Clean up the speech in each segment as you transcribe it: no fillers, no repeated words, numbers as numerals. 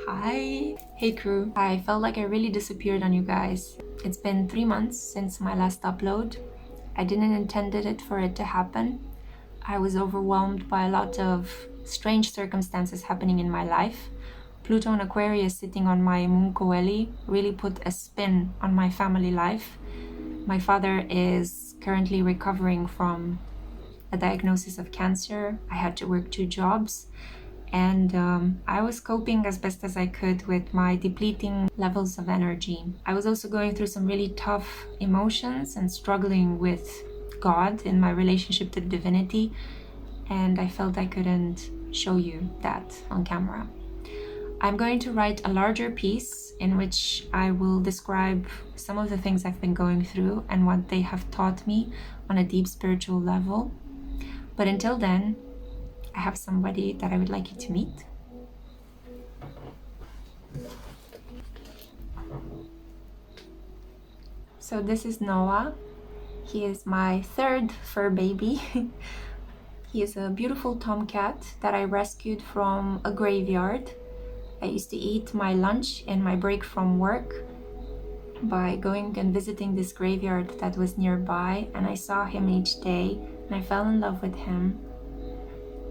Hi. Hey crew. I felt like I really disappeared on you guys. It's been 3 months since my last upload. I didn't intended it for it to happen. I was overwhelmed by a lot of strange circumstances happening in my life. Pluto and Aquarius sitting on my moon coeli really put a spin on my family life. My father is currently recovering from a diagnosis of cancer. I had to work 2 jobs. And I was coping as best as I could with my depleting levels of energy. I was also going through some really tough emotions and struggling with God in my relationship to divinity, and I felt I couldn't show you that on camera. I'm going to write a larger piece in which I will describe some of the things I've been going through and what they have taught me on a deep spiritual level. But until then, I have somebody that I would like you to meet. So this is Noah. He is my 3rd fur baby. He is a beautiful tomcat that I rescued from a graveyard. I used to eat my lunch and my break from work by going and visiting this graveyard that was nearby, and I saw him each day and I fell in love with him.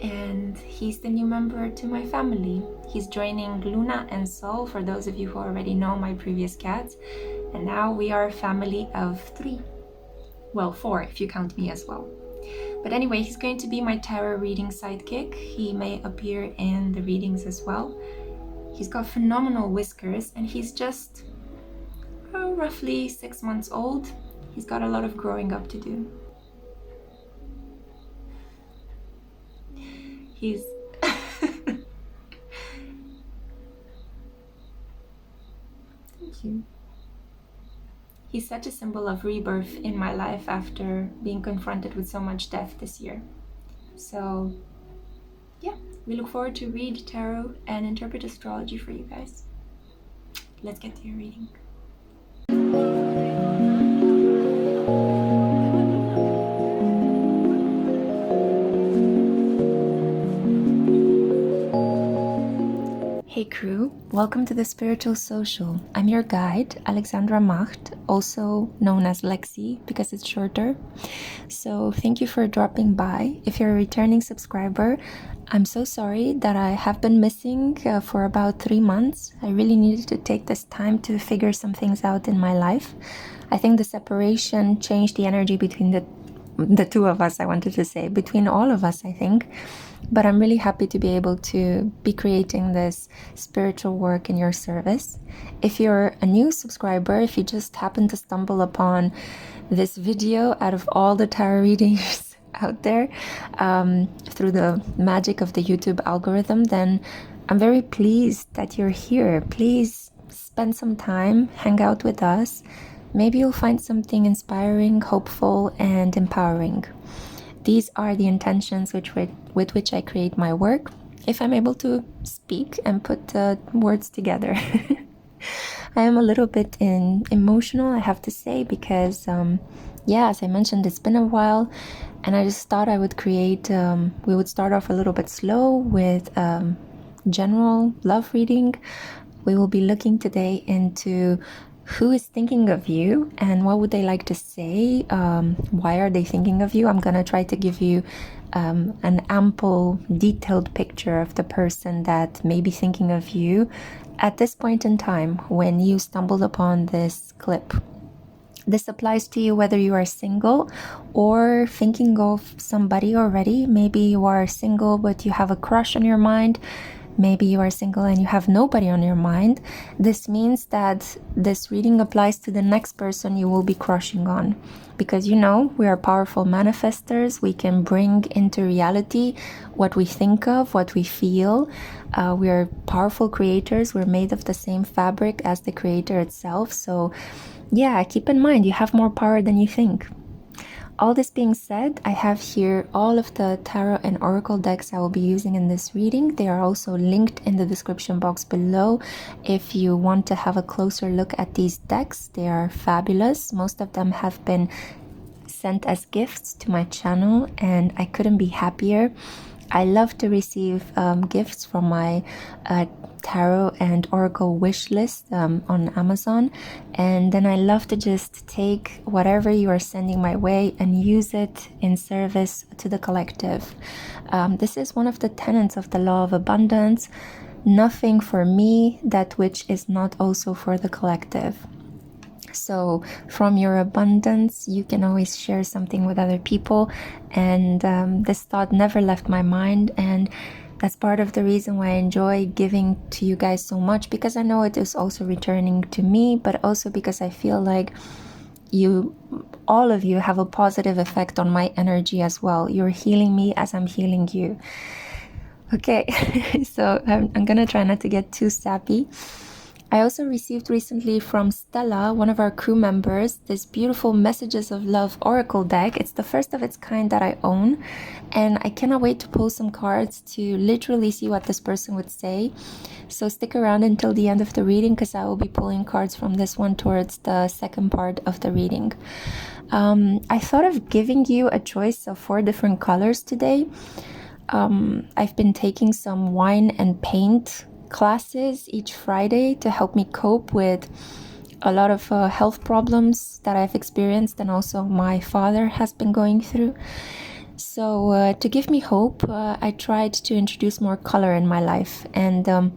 And he's the new member to my family. He's joining Luna and Sol, for those of you who already know my previous cats. And now we are a family of 3. Well, 4 if you count me as well. But anyway, he's going to be my tarot reading sidekick. He may appear in the readings as well. He's got phenomenal whiskers and he's just roughly 6 months old. He's got a lot of growing up to do. He's Thank you. He's such a symbol of rebirth in my life after being confronted with so much death this year. So yeah, we look forward to read tarot and interpret astrology for you guys. Let's get to your reading. Hey crew, welcome to the Spiritual Social. I'm your guide, Alexandra Macht, also known as Lexi because it's shorter. So thank you for dropping by. If you're a returning subscriber, I'm so sorry that I have been missing for about 3 months. I really needed to take this time to figure some things out in my life. I think the separation changed the energy between the 2 of us, I wanted to say, between all of us, I think. But I'm really happy to be able to be creating this spiritual work in your service. If you're a new subscriber, if you just happen to stumble upon this video out of all the tarot readings out there through the magic of the YouTube algorithm, then I'm very pleased that you're here. Please spend some time, hang out with us. Maybe you'll find something inspiring, hopeful, and empowering. These are the intentions with which I create my work, if I'm able to speak and put words together. I am a little bit emotional, I have to say, because, as I mentioned, it's been a while, and I just thought I would create, we would start off a little bit slow with general love reading. We will be looking today into who is thinking of you and what would they like to say, why are they thinking of you. I'm gonna try to give you an ample, detailed picture of the person that may be thinking of you at this point in time when you stumbled upon this clip. This applies to you whether you are single or thinking of somebody already. Maybe you are single but you have a crush on your mind. Maybe you are single and you have nobody on your mind. This means that this reading applies to the next person you will be crushing on. Because we are powerful manifestors. We can bring into reality what we think of, what we feel. We are powerful creators. We're made of the same fabric as the creator itself. So keep in mind, you have more power than you think. All this being said, I have here all of the tarot and oracle decks I will be using in this reading. They are also linked in the description box below if you want to have a closer look at these decks. They are fabulous. Most of them have been sent as gifts to my channel and I couldn't be happier. I love to receive gifts from my tarot and oracle wish list on Amazon, and then I love to just take whatever you are sending my way and use it in service to the collective. This is one of the tenets of the law of abundance: nothing for me, that which is not also for the collective. So from your abundance, you can always share something with other people. And this thought never left my mind. And that's part of the reason why I enjoy giving to you guys so much, because I know it is also returning to me, but also because I feel like all of you have a positive effect on my energy as well. You're healing me as I'm healing you. Okay, so I'm gonna try not to get too sappy. I also received recently from Stella, one of our crew members, this beautiful Messages of Love Oracle deck. It's the first of its kind that I own, and I cannot wait to pull some cards to literally see what this person would say. So stick around until the end of the reading, because I will be pulling cards from this one towards the second part of the reading. I thought of giving you a choice of 4 different colors today. I've been taking some wine and paint classes each Friday to help me cope with a lot of health problems that I've experienced, and also my father has been going through. So to give me hope, I tried to introduce more color in my life, and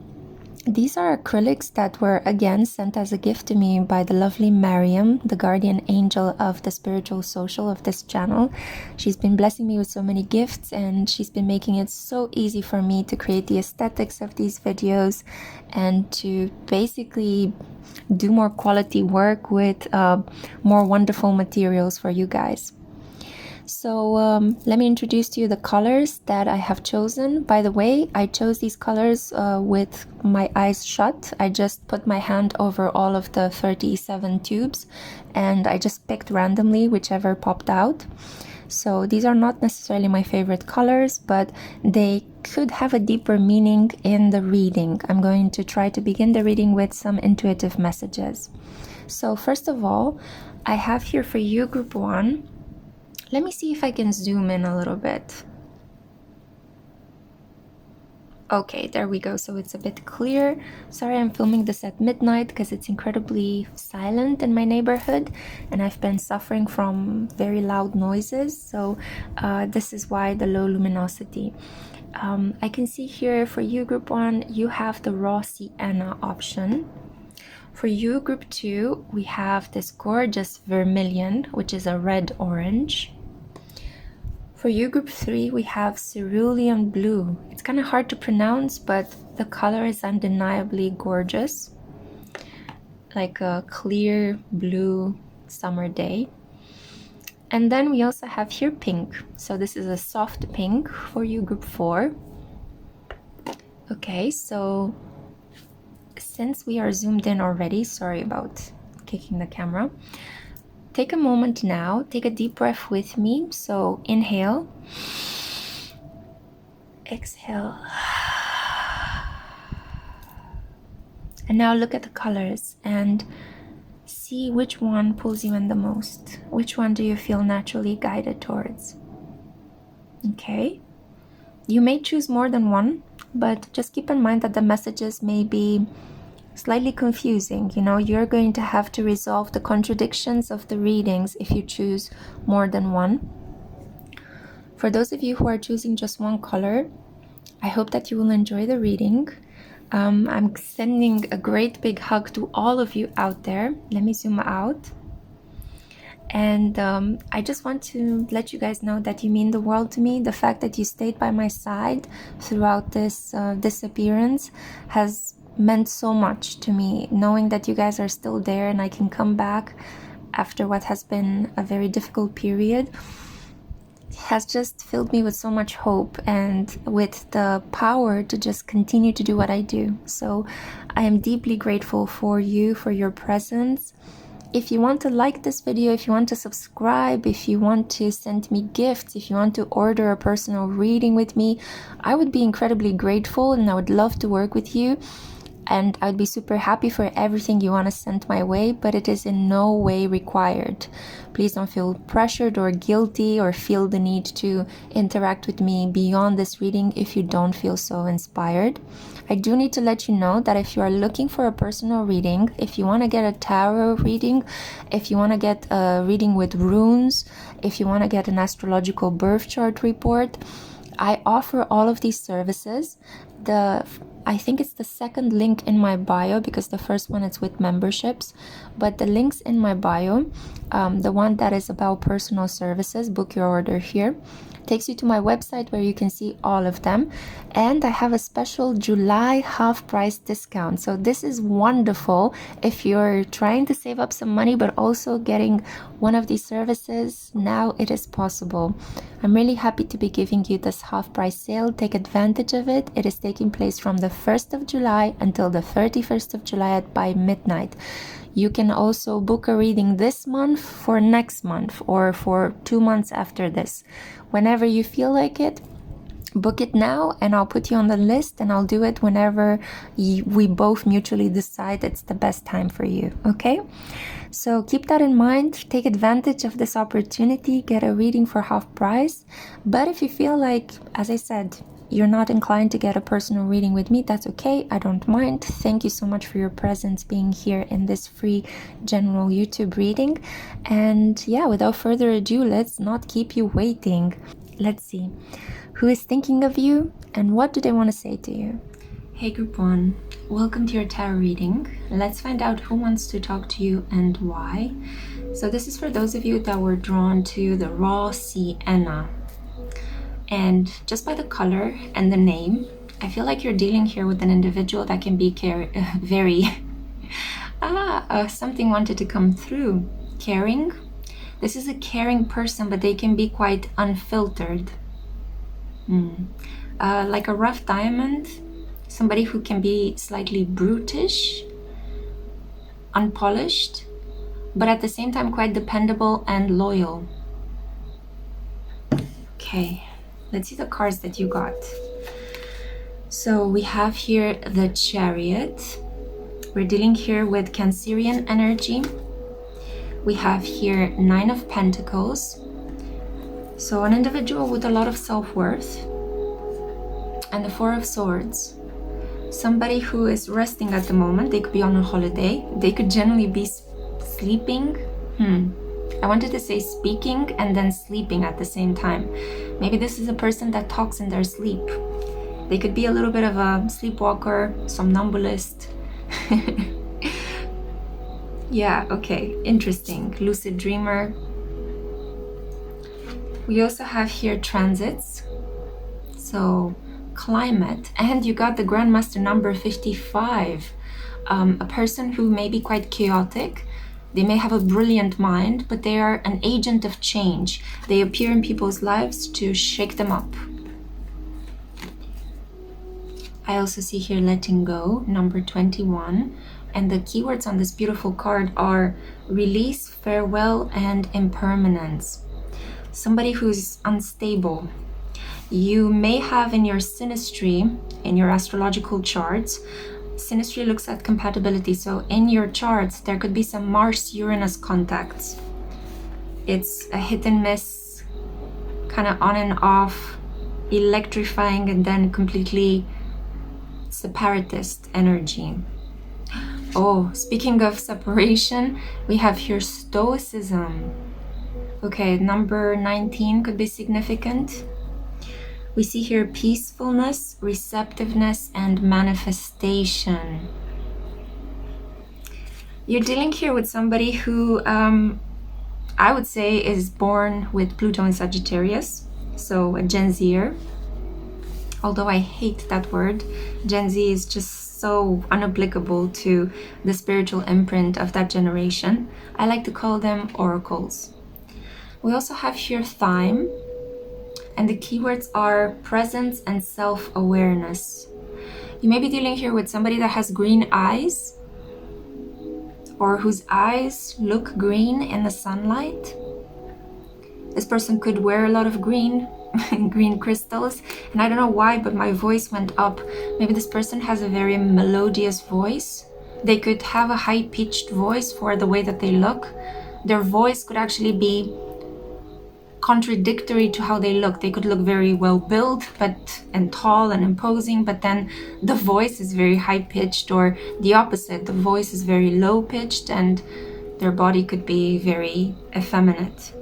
these are acrylics that were again sent as a gift to me by the lovely Mariam, the guardian angel of the spiritual social of this channel. She's been blessing me with so many gifts, and she's been making it so easy for me to create the aesthetics of these videos and to basically do more quality work with more wonderful materials for you guys. So let me introduce to you the colors that I have chosen. By the way, I chose these colors with my eyes shut. I just put my hand over all of the 37 tubes, and I just picked randomly whichever popped out. So these are not necessarily my favorite colors, but they could have a deeper meaning in the reading. I'm going to try to begin the reading with some intuitive messages. So first of all, I have here for you group 1. Let me see if I can zoom in a little bit. Okay, there we go. So it's a bit clear. Sorry, I'm filming this at midnight because it's incredibly silent in my neighborhood, and I've been suffering from very loud noises. So this is why the low luminosity. I can see here for you group 1, you have the raw sienna option. For you group 2, we have this gorgeous vermilion, which is a red-orange. For you group 3, we have cerulean blue. It's kind of hard to pronounce, but the color is undeniably gorgeous. Like a clear blue summer day. And then we also have here pink. So this is a soft pink for you group 4. Okay, so since we are zoomed in already, sorry about kicking the camera. Take a moment now, take a deep breath with me. So inhale, exhale. And now look at the colors and see which one pulls you in the most. Which one do you feel naturally guided towards? Okay. You may choose more than one, but just keep in mind that the messages may be slightly confusing. You're going to have to resolve the contradictions of the readings if you choose more than one. For those of you who are choosing just one color, I hope that you will enjoy the reading. I'm sending a great big hug to all of you out there. Let me zoom out. And I just want to let you guys know that you mean the world to me. The fact that you stayed by my side throughout this disappearance has meant so much to me. Knowing that you guys are still there and I can come back after what has been a very difficult period has just filled me with so much hope and with the power to just continue to do what I do. So I am deeply grateful for you, for your presence. If you want to like this video, if you want to subscribe, if you want to send me gifts, if you want to order a personal reading with me, I would be incredibly grateful and I would love to work with you. and I'd be super happy for everything you want to send my way, but it is in no way required. Please don't feel pressured or guilty or feel the need to interact with me beyond this reading if you don't feel so inspired. I do need to let you know that if you are looking for a personal reading, if you want to get a tarot reading, if you want to get a reading with runes, if you want to get an astrological birth chart report, I offer all of these services. I think it's the second link in my bio, because the first one is with memberships, but the links in my bio, the one that is about personal services, book your order here, takes you to my website where you can see all of them. And I have a special July half price discount. So this is wonderful if you're trying to save up some money but also getting one of these services. Now it is possible. I'm really happy to be giving you this half price sale. Take advantage of it. It is taking place from the 1st of July until the 31st of July by midnight. You can also book a reading this month for next month or for 2 months after this. Whenever you feel like it, book it now and I'll put you on the list, and I'll do it whenever we both mutually decide it's the best time for you, okay? So keep that in mind. Take advantage of this opportunity. Get a reading for half price. But if you feel like, as I said, you're not inclined to get a personal reading with me, that's okay. I don't mind. Thank you so much for your presence being here in this free general YouTube reading. And yeah, without further ado, let's not keep you waiting. Let's see. Who is thinking of you and what do they want to say to you? Hey Group 1, welcome to your tarot reading. Let's find out who wants to talk to you and why. So this is for those of you that were drawn to the raw Sienna. And just by the color and the name, I feel like you're dealing here with an individual that can be very... something wanted to come through. Caring. This is a caring person, but they can be quite unfiltered. Like a rough diamond. Somebody who can be slightly brutish, unpolished, but at the same time quite dependable and loyal. Okay. Let's see the cards that you got. So we have here the Chariot. We're dealing here with Cancerian energy. We have here 9 of Pentacles. So an individual with a lot of self-worth. And the 4 of Swords. Somebody who is resting at the moment. They could be on a holiday. They could generally be sleeping. I wanted to say speaking and then sleeping at the same time. Maybe this is a person that talks in their sleep. They could be a little bit of a sleepwalker, somnambulist. Yeah, okay, interesting. Lucid dreamer. We also have here transits. So climate, and you got the Grandmaster number 55. A person who may be quite chaotic. They may have a brilliant mind, but they are an agent of change. They appear in people's lives to shake them up. I also see here letting go, number 21. And the keywords on this beautiful card are release, farewell, and impermanence. Somebody who's unstable. You may have in your synastry, in your astrological charts, synastry looks at compatibility, so in your charts there could be some Mars-Uranus contacts. It's a hit and miss, kind of on and off, electrifying and then completely separatist energy. Oh, speaking of separation, we have here Stoicism. Okay, number 19 could be significant. We see here peacefulness, receptiveness, and manifestation. You're dealing here with somebody who I would say is born with Pluto in Sagittarius, so a Gen Zer. Although I hate that word. Gen Z is just so unapplicable to the spiritual imprint of that generation. I like to call them oracles. We also have here Thyme. And the keywords are presence and self-awareness. You may be dealing here with somebody that has green eyes, or whose eyes look green in the sunlight. This person could wear a lot of green, green crystals, and I don't know why, but my voice went up. Maybe this person has a very melodious voice. They could have a high-pitched voice for the way that they look. Their voice could actually be contradictory to how they look. They could look very well built and tall and imposing, but then the voice is very high-pitched, or the opposite, the voice is very low-pitched and their body could be very effeminate,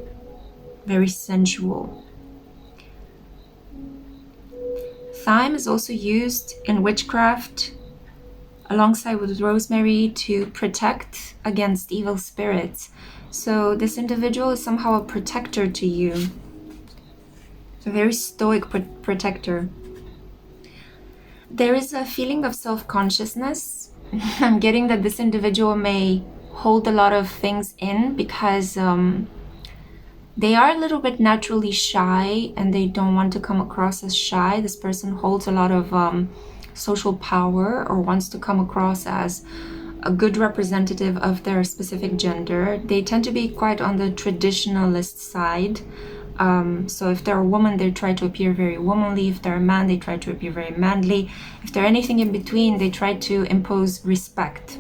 very sensual. Thyme is also used in witchcraft alongside with rosemary to protect against evil spirits. So this individual is somehow a protector to you, a very stoic protector. There is a feeling of self-consciousness. I'm getting that this individual may hold a lot of things in because they are a little bit naturally shy and they don't want to come across as shy. This person holds a lot of social power or wants to come across as a good representative of their specific gender. They tend to be quite on the traditionalist side. So if they're a woman, they try to appear very womanly. If they're a man, they try to appear very manly. If they're anything in between, they try to impose respect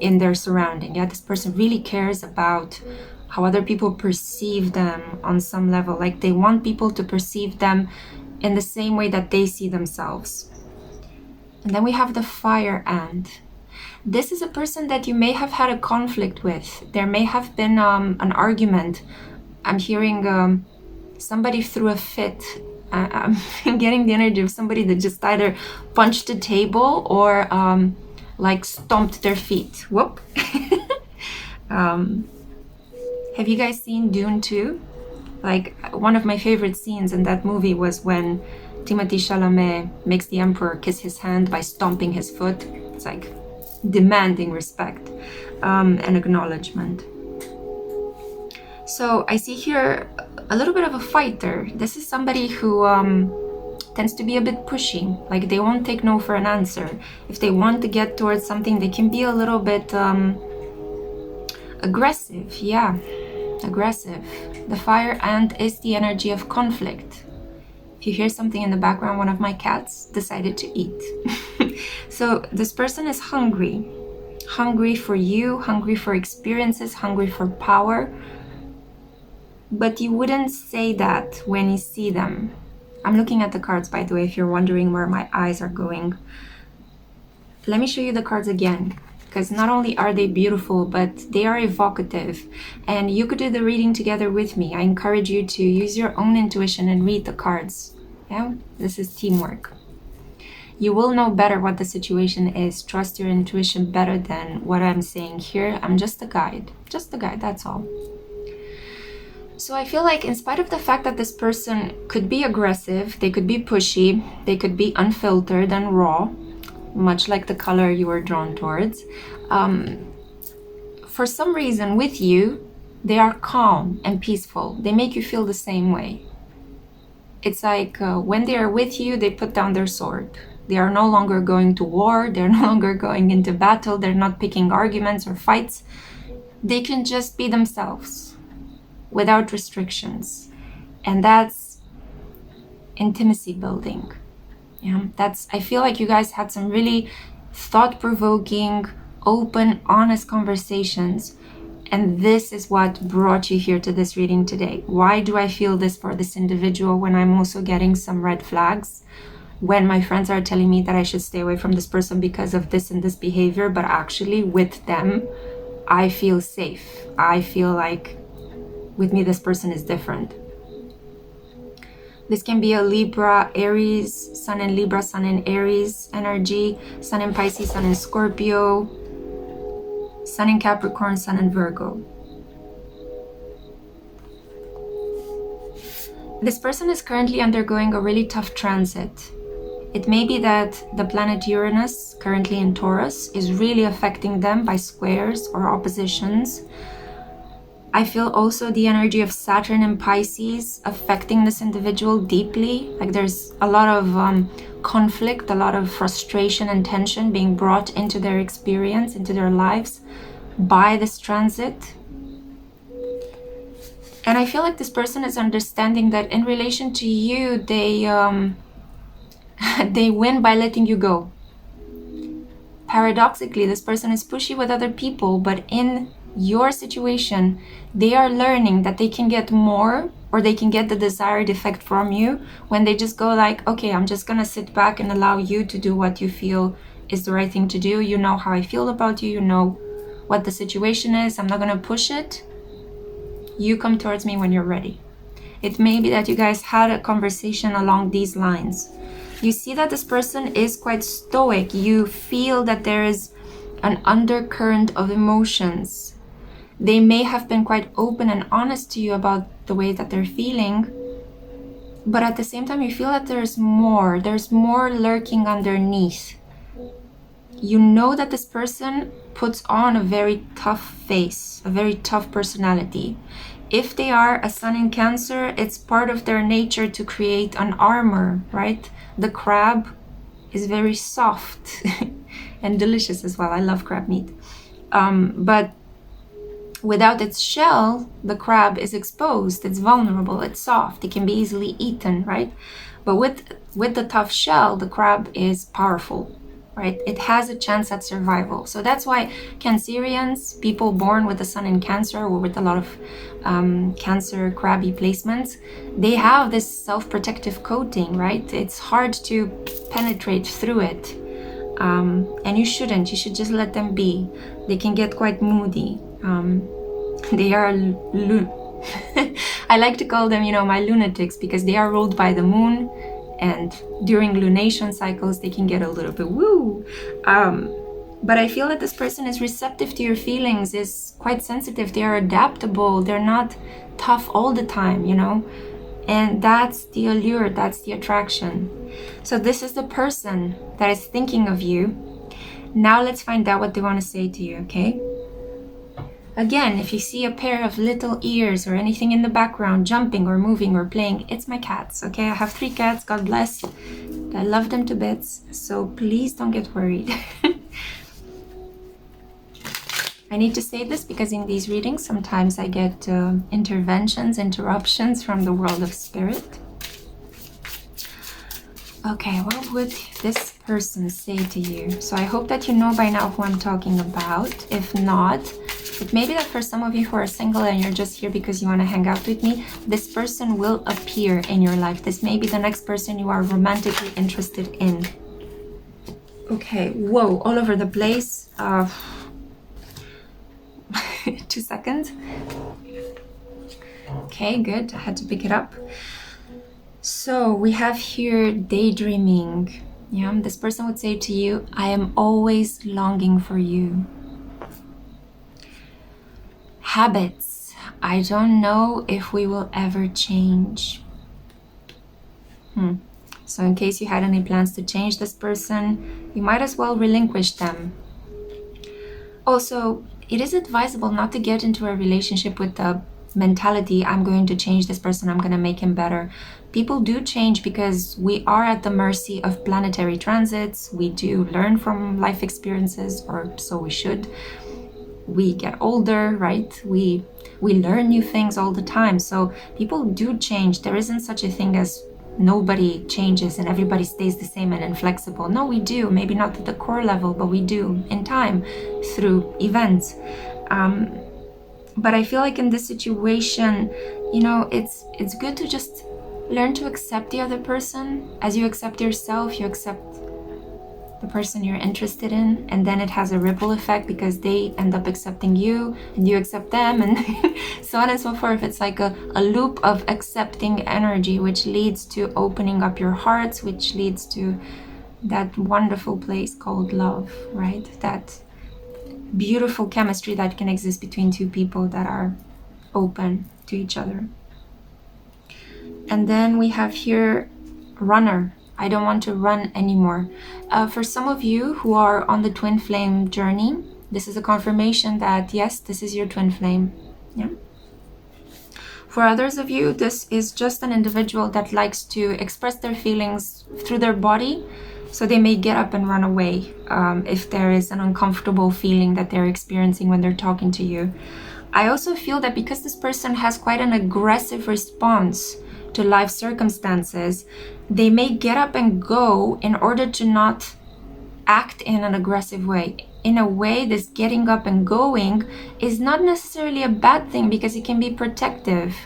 in their surrounding. Yeah, this person really cares about how other people perceive them on some level. Like they want people to perceive them in the same way that they see themselves. And then we have the fire ant. This is a person that you may have had a conflict with. There may have been an argument. I'm hearing somebody threw a fit. I'm getting the energy of somebody that just either punched a table or like stomped their feet. Whoop. Have you guys seen Dune 2? Like, one of my favorite scenes in that movie was when Timothée Chalamet makes the emperor kiss his hand by stomping his foot. It's like demanding respect and acknowledgement. So I see here a little bit of a fighter. This is somebody who tends to be a bit pushy. Like they won't take no for an answer. If they want to get towards something, they can be a little bit aggressive. Yeah, aggressive. The fire ant is the energy of conflict. If you hear something in the background, one of my cats decided to eat. So this person is hungry. Hungry for you, hungry for experiences, hungry for power. But you wouldn't say that when you see them. I'm looking at the cards, by the way, if you're wondering where my eyes are going. Let me show you the cards again, because not only are they beautiful, but they are evocative. And you could do the reading together with me. I encourage you to use your own intuition and read the cards. Yeah, this is teamwork. You will know better what the situation is. Trust your intuition better than what I'm saying here. I'm just a guide. Just a guide, that's all. So I feel like in spite of the fact that this person could be aggressive, they could be pushy, they could be unfiltered and raw, much like the color you were drawn towards, for some reason with you, they are calm and peaceful. They make you feel the same way. It's like when they are with you, they put down their sword. They are no longer going to war. They're no longer going into battle. They're not picking arguments or fights. They can just be themselves without restrictions. And that's intimacy building. Yeah, I feel like you guys had some really thought-provoking, open, honest conversations. And this is what brought you here to this reading today. Why do I feel this for this individual when I'm also getting some red flags? When my friends are telling me that I should stay away from this person because of this and this behavior, but actually with them, I feel safe. I feel like with me, this person is different. This can be a Libra, Aries, Sun in Libra, Sun in Aries energy, Sun in Pisces, Sun in Scorpio, Sun in Capricorn, Sun in Virgo. This person is currently undergoing a really tough transit. It may be that the planet Uranus, currently in Taurus, is really affecting them by squares or oppositions. I feel also the energy of Saturn in Pisces affecting this individual deeply. Like there's a lot of conflict, a lot of frustration and tension being brought into their experience, into their lives by this transit. And I feel like this person is understanding that in relation to you, they they win by letting you go. Paradoxically, this person is pushy with other people, but in your situation, they are learning that they can get more, or they can get the desired effect from you when they just go like, okay, I'm just gonna sit back and allow you to do what you feel is the right thing to do. You know how I feel about you, you know what the situation is. I'm not gonna push it. You come towards me when you're ready. It may be that you guys had a conversation along these lines. You see that this person is quite stoic. You feel that there is an undercurrent of emotions. They may have been quite open and honest to you about the way that they're feeling, but at the same time you feel that there's more lurking underneath. You know that this person puts on a very tough face, a very tough personality. If they are a sun in Cancer, it's part of their nature to create an armor, right? The crab is very soft and delicious as well. I love crab meat. But without its shell, the crab is exposed, it's vulnerable, it's soft, it can be easily eaten, right? But with the tough shell, the crab is powerful, right? It has a chance at survival. So that's why Cancerians, people born with the sun in Cancer or with a lot of Cancer crabby placements, they have this self-protective coating, right? It's hard to penetrate through it. And you shouldn't. You should just let them be. They can get quite moody. They are I like to call them, my lunatics, because they are ruled by the moon, and during lunation cycles they can get a little bit woo. But I feel that this person is receptive to your feelings, is quite sensitive. They are adaptable. They're not tough all the time, and that's the allure, that's the attraction. So this is the person that is thinking of you. Now let's find out what they want to say to you, okay? Again, if you see a pair of little ears or anything in the background jumping or moving or playing, it's my cats, okay? I have 3 cats, God bless. I love them to bits, so please don't get worried. I need to say this because in these readings sometimes I get interruptions from the world of spirit. Okay, what would this person say to you? So I hope that you know by now who I'm talking about. If not, it may be that for some of you who are single and you're just here because you want to hang out with me, this person will appear in your life. This may be the next person you are romantically interested in. Okay, whoa, all over the place. 2 seconds. Okay, good. I had to pick it up. So we have here daydreaming. Yeah, this person would say to you, I am always longing for you. Habits. I don't know if we will ever change. So in case you had any plans to change this person, you might as well relinquish them. Also, it is advisable not to get into a relationship with the mentality, I'm going to change this person, I'm going to make him better. People do change because we are at the mercy of planetary transits. We do learn from life experiences, or so we should. We get older, right? We learn new things all the time. So people do change. There isn't such a thing as nobody changes and everybody stays the same and inflexible. No, we do. Maybe not at the core level, but we do in time through events. But I feel like in this situation, it's good to just learn to accept the other person. As you accept yourself, you accept the person you're interested in, and then it has a ripple effect because they end up accepting you and you accept them, and so on and so forth. It's like a loop of accepting energy, which leads to opening up your hearts, which leads to that wonderful place called love, right? That beautiful chemistry that can exist between two people that are open to each other. And then we have here runner. I don't want to run anymore. For some of you who are on the twin flame journey, this is a confirmation that yes, this is your twin flame. Yeah. For others of you, this is just an individual that likes to express their feelings through their body. So they may get up and run away if there is an uncomfortable feeling that they're experiencing when they're talking to you. I also feel that because this person has quite an aggressive response to life circumstances, they may get up and go in order to not act in an aggressive way. In a way, this getting up and going is not necessarily a bad thing because it can be protective.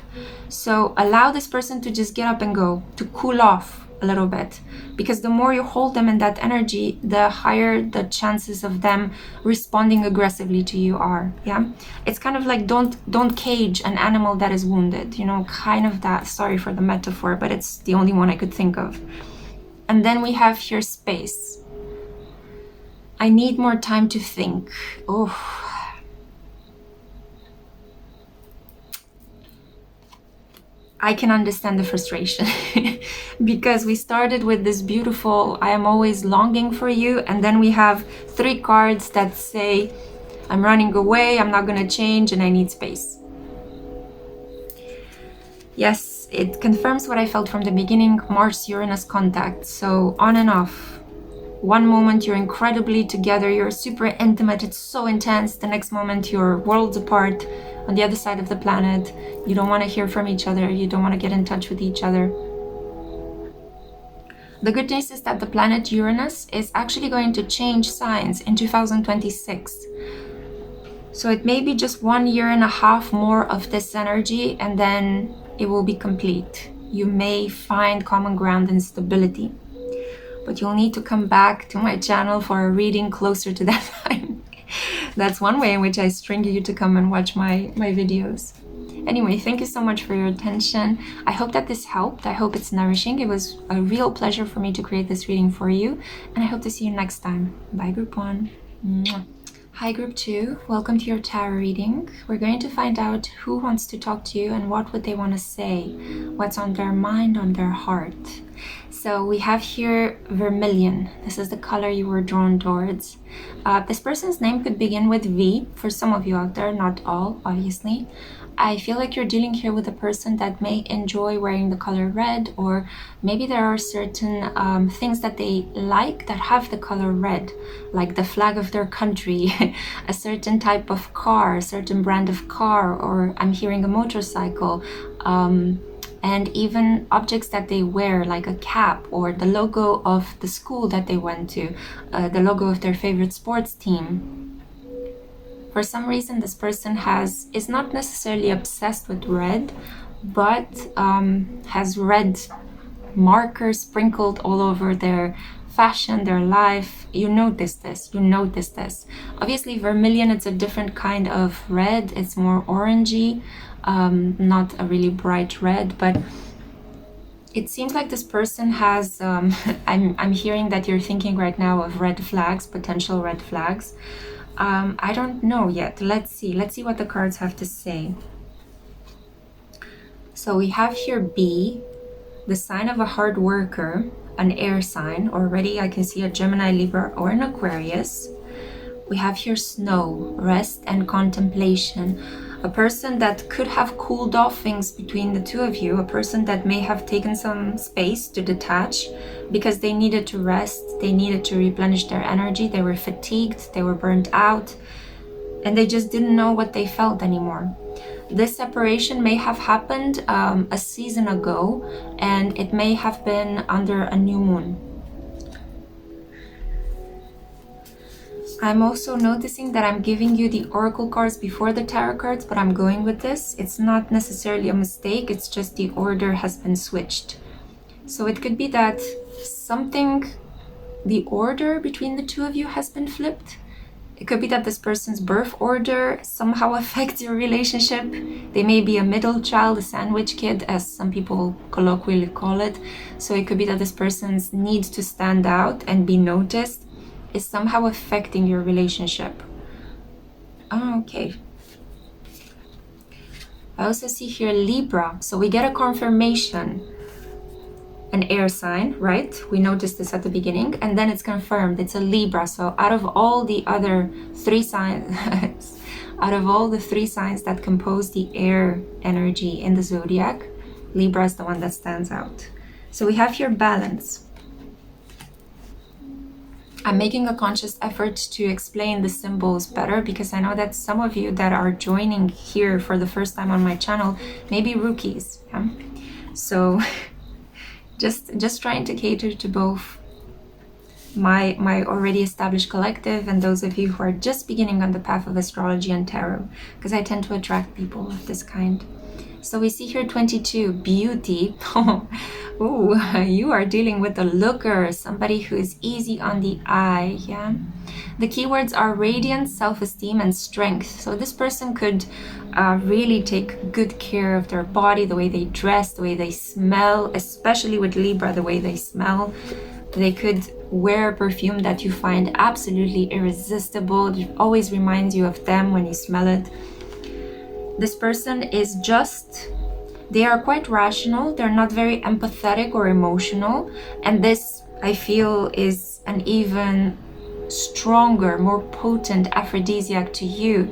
So allow this person to just get up and go, to cool off a little bit, because the more you hold them in that energy, the higher the chances of them responding aggressively to you are. Yeah, it's kind of like don't cage an animal that is wounded, you know, kind of that. Sorry for the metaphor, but it's the only one I could think of. And then we have here space. I need more time to think. Oh, I can understand the frustration because we started with this beautiful, I am always longing for you. And then we have 3 cards that say, I'm running away, I'm not going to change, and I need space. Yes, it confirms what I felt from the beginning, Mars-Uranus contact. So on and off. One moment you're incredibly together, you're super intimate, it's so intense. The next moment you're worlds apart on the other side of the planet. You don't want to hear from each other, you don't want to get in touch with each other. The good news is that the planet Uranus is actually going to change signs in 2026. So it may be just 1.5 years more of this energy, and then it will be complete. You may find common ground and stability. But you'll need to come back to my channel for a reading closer to that time. That's one way in which I string you to come and watch my videos. Anyway, thank you so much for your attention. I hope that this helped. I hope it's nourishing. It was a real pleasure for me to create this reading for you. And I hope to see you next time. Bye, Group 1. Mwah. Hi, Group 2. Welcome to your tarot reading. We're going to find out who wants to talk to you and what would they want to say. What's on their mind, on their heart. So we have here Vermillion. This is the color you were drawn towards. This person's name could begin with V for some of you out there, not all, obviously. I feel like you're dealing here with a person that may enjoy wearing the color red, or maybe there are certain things that they like that have the color red, like the flag of their country, a certain type of car, a certain brand of car, or I'm hearing a motorcycle. And even objects that they wear, like a cap or the logo of the school that they went to, the logo of their favorite sports team. For some reason, this person is not necessarily obsessed with red, but has red markers sprinkled all over their fashion, their life. You notice this. Obviously, vermilion, it's a different kind of red. It's more orangey. Not a really bright red, but it seems like this person has I'm hearing that you're thinking right now of red flags, potential red flags. I don't know yet. Let's see what the cards have to say. So we have here B, the sign of a hard worker, an air sign. Already I can see a Gemini, Libra, or an Aquarius. We have here snow, rest and contemplation. A person that could have cooled off things between the two of you, a person that may have taken some space to detach because they needed to rest, they needed to replenish their energy, they were fatigued, they were burnt out, and they just didn't know what they felt anymore. This separation may have happened a season ago, and it may have been under a new moon. I'm also noticing that I'm giving you the oracle cards before the tarot cards, but I'm going with this. It's not necessarily a mistake, it's just the order has been switched. So it could be that the order between the two of you has been flipped. It could be that this person's birth order somehow affects your relationship. They may be a middle child, a sandwich kid, as some people colloquially call it. So it could be that this person's need to stand out and be noticed is somehow affecting your relationship. Oh, okay. I also see here Libra. So we get a confirmation. An air sign, right? We noticed this at the beginning, and then it's confirmed. It's a Libra. So out of all the other 3 signs, out of all the 3 signs that compose the air energy in the zodiac, Libra is the one that stands out. So we have here balance. I'm making a conscious effort to explain the symbols better, because I know that some of you that are joining here for the first time on my channel may be rookies. Yeah? So just trying to cater to both my already established collective and those of you who are just beginning on the path of astrology and tarot, because I tend to attract people of this kind. So we see here 22, beauty. Ooh, you are dealing with a looker, somebody who is easy on the eye, yeah? The keywords are radiance, self-esteem, and strength. So this person could really take good care of their body, the way they dress, the way they smell, especially with Libra, the way they smell. They could wear a perfume that you find absolutely irresistible. It always reminds you of them when you smell it. This person is just, they are quite rational. They're not very empathetic or emotional. And this, I feel, is an even stronger, more potent aphrodisiac to you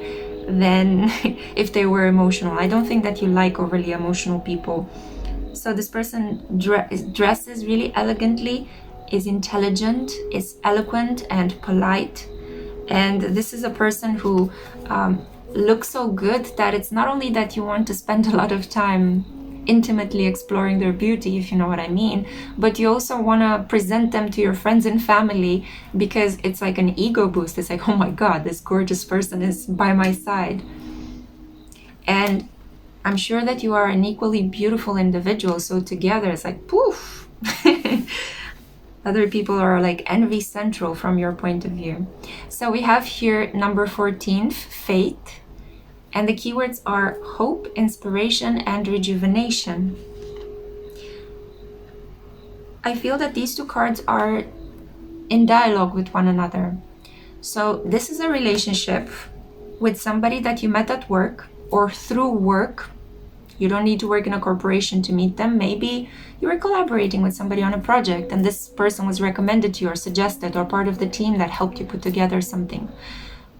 than if they were emotional. I don't think that you like overly emotional people. So this person dresses really elegantly, is intelligent, is eloquent and polite. And this is a person who looks so good that it's not only that you want to spend a lot of time intimately exploring their beauty, if you know what I mean, but you also want to present them to your friends and family, because it's like an ego boost. It's like, oh my god, this gorgeous person is by my side. And I'm sure that you are an equally beautiful individual, so together it's like poof. Other people are like envy central from your point of view. So we have here number 14, fate. And the keywords are hope, inspiration, and rejuvenation. I feel that these two cards are in dialogue with one another. So this is a relationship with somebody that you met at work or through work. You don't need to work in a corporation to meet them. Maybe you were collaborating with somebody on a project and this person was recommended to you or suggested, or part of the team that helped you put together something.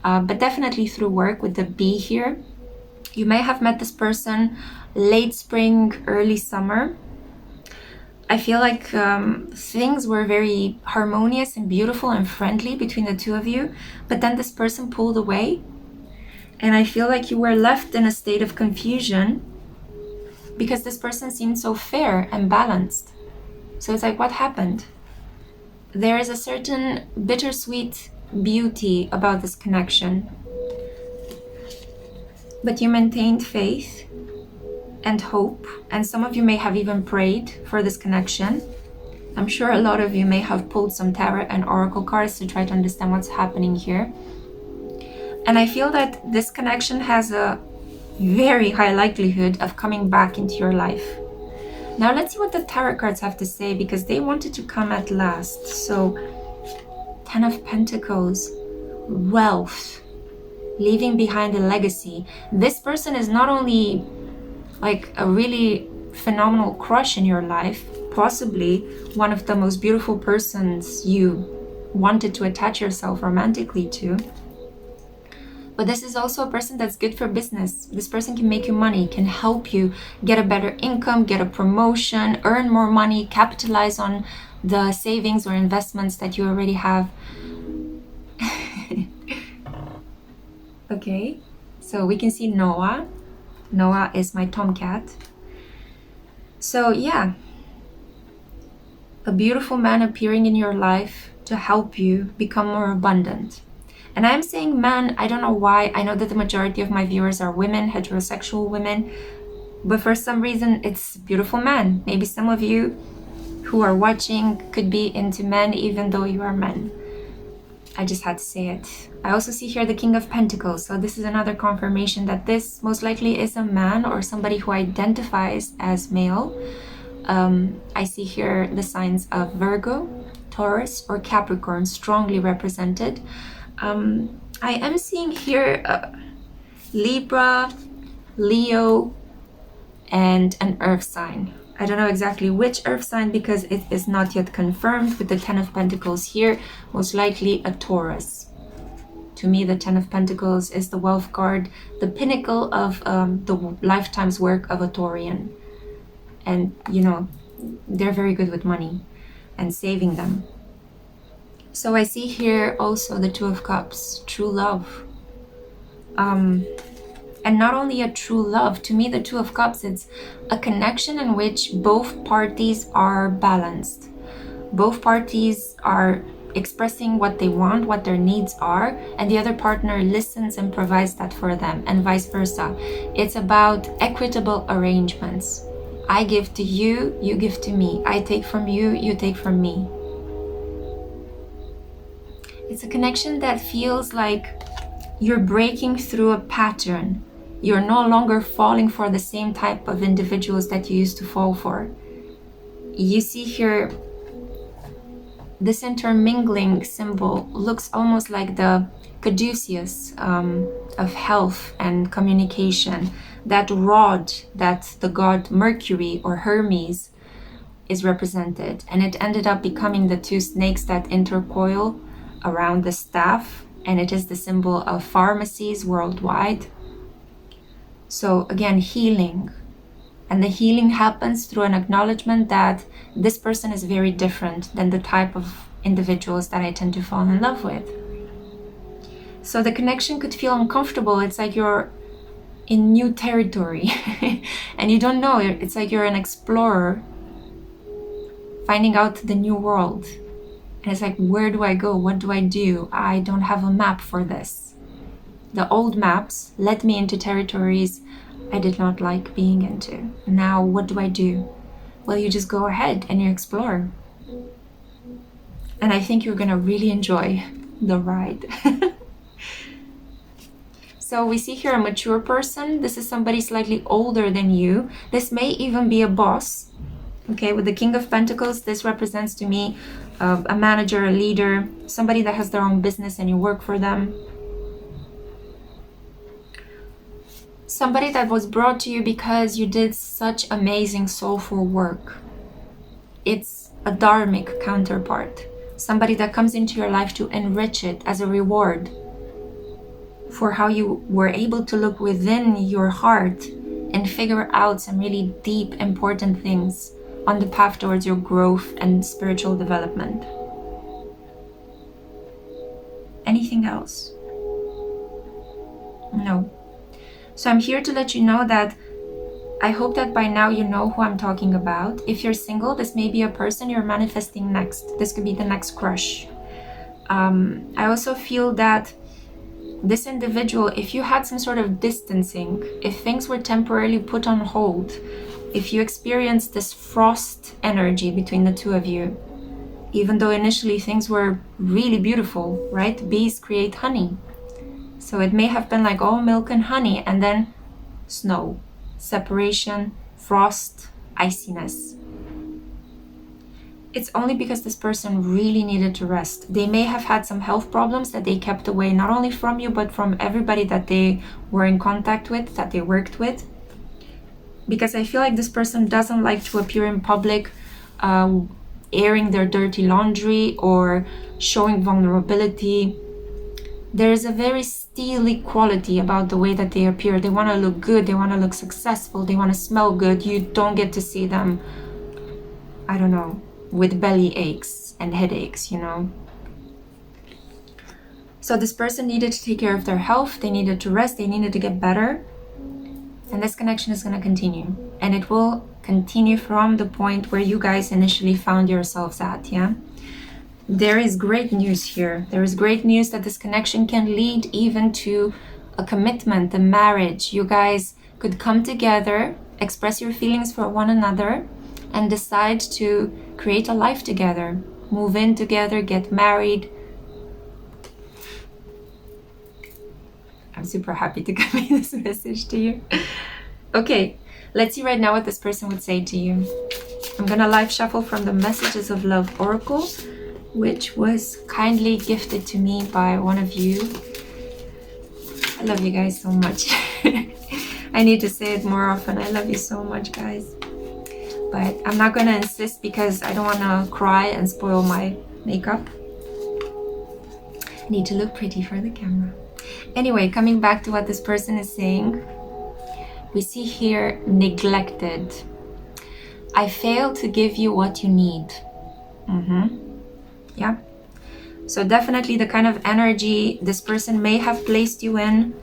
But definitely through work with the B here. You may have met this person late spring, early summer. I feel like things were very harmonious and beautiful and friendly between the two of you, but then this person pulled away. And I feel like you were left in a state of confusion because this person seemed so fair and balanced. So it's like, what happened? There is a certain bittersweet beauty about this connection. But you maintained faith and hope, and some of you may have even prayed for this connection. I'm sure a lot of you may have pulled some tarot and oracle cards to try to understand what's happening here. And I feel that this connection has a very high likelihood of coming back into your life. Now let's see what the tarot cards have to say, because they wanted to come at last. So 10 of Pentacles, wealth, leaving behind a legacy. This person is not only like a really phenomenal crush in your life, possibly one of the most beautiful persons you wanted to attach yourself romantically to, but this is also a person that's good for business. This person can make you money, can help you get a better income, get a promotion, earn more money, capitalize on the savings or investments that you already have. Okay, so we can see Noah. Noah is my tomcat. So yeah, a beautiful man appearing in your life to help you become more abundant. And I'm saying man, I don't know why. I know that the majority of my viewers are women, heterosexual women, but for some reason it's beautiful man. Maybe some of you who are watching could be into men even though you are men. I just had to say it. I also see here the King of Pentacles. So this is another confirmation that this most likely is a man or somebody who identifies as male. I see here the signs of Virgo, Taurus, or Capricorn strongly represented. I am seeing here Libra, Leo, and an earth sign. I don't know exactly which earth sign because it is not yet confirmed with the 10 of Pentacles here, most likely a Taurus. To me, the 10 of Pentacles is the wealth card, the pinnacle of the lifetime's work of a Taurian. And, you know, they're very good with money and saving them. So I see here also the Two of Cups, true love. And not only a true love, to me the Two of Cups, it's a connection in which both parties are balanced. Both parties are expressing what they want, what their needs are, and the other partner listens and provides that for them, and vice versa. It's about equitable arrangements. I give to you, you give to me. I take from you, you take from me. It's a connection that feels like you're breaking through a pattern. You're no longer falling for the same type of individuals that you used to fall for. You see here, this intermingling symbol looks almost like the caduceus of health and communication. That rod that the god Mercury or Hermes is represented. And it ended up becoming the two snakes that intercoil around the staff. And it is the symbol of pharmacies worldwide. So again, healing. And the healing happens through an acknowledgement that this person is very different than the type of individuals that I tend to fall in love with. So the connection could feel uncomfortable. It's like you're in new territory and you don't know. It's like you're an explorer finding out the new world. And it's like, where do I go? What do I do? I don't have a map for this. The old maps led me into territories I did not like being into. Now, what do I do? Well, you just go ahead and you explore. And I think you're gonna really enjoy the ride. So we see here a mature person. This is somebody slightly older than you. This may even be a boss. Okay, with the King of Pentacles, this represents to me a manager, a leader, somebody that has their own business and you work for them. Somebody that was brought to you because you did such amazing soulful work. It's a dharmic counterpart. Somebody that comes into your life to enrich it as a reward for how you were able to look within your heart and figure out some really deep, important things on the path towards your growth and spiritual development. Anything else? No. So I'm here to let you know that I hope that by now you know who I'm talking about. If you're single, this may be a person you're manifesting next. This could be the next crush. I also feel that this individual, if you had some sort of distancing, if things were temporarily put on hold, if you experienced this frost energy between the two of you, even though initially things were really beautiful, right? Bees create honey. So it may have been like all milk and honey, and then snow, separation, frost, iciness. It's only because this person really needed to rest. They may have had some health problems that they kept away, not only from you, but from everybody that they were in contact with, that they worked with. Because I feel like this person doesn't like to appear in public, airing their dirty laundry or showing vulnerability. There is a very steely quality about the way that they appear. They want to look good, they want to look successful, they want to smell good. You don't get to see them, I don't know, with belly aches and headaches, you know. So this person needed to take care of their health, they needed to rest, they needed to get better. And this connection is going to continue. And it will continue from the point where you guys initially found yourselves at, yeah? There is great news here. There is great news that this connection can lead even to a commitment, a marriage. You guys could come together, express your feelings for one another, and decide to create a life together. Move in together, get married. I'm super happy to convey this message to you. Okay, let's see right now what this person would say to you. I'm gonna live shuffle from the Messages of Love Oracle, which was kindly gifted to me by one of you. I love you guys so much. I need to say it more often. I love you so much, guys. But I'm not gonna insist because I don't wanna cry and spoil my makeup. I need to look pretty for the camera. Anyway, coming back to what this person is saying, we see here neglected. I fail to give you what you need. Yeah. So definitely the kind of energy this person may have placed you in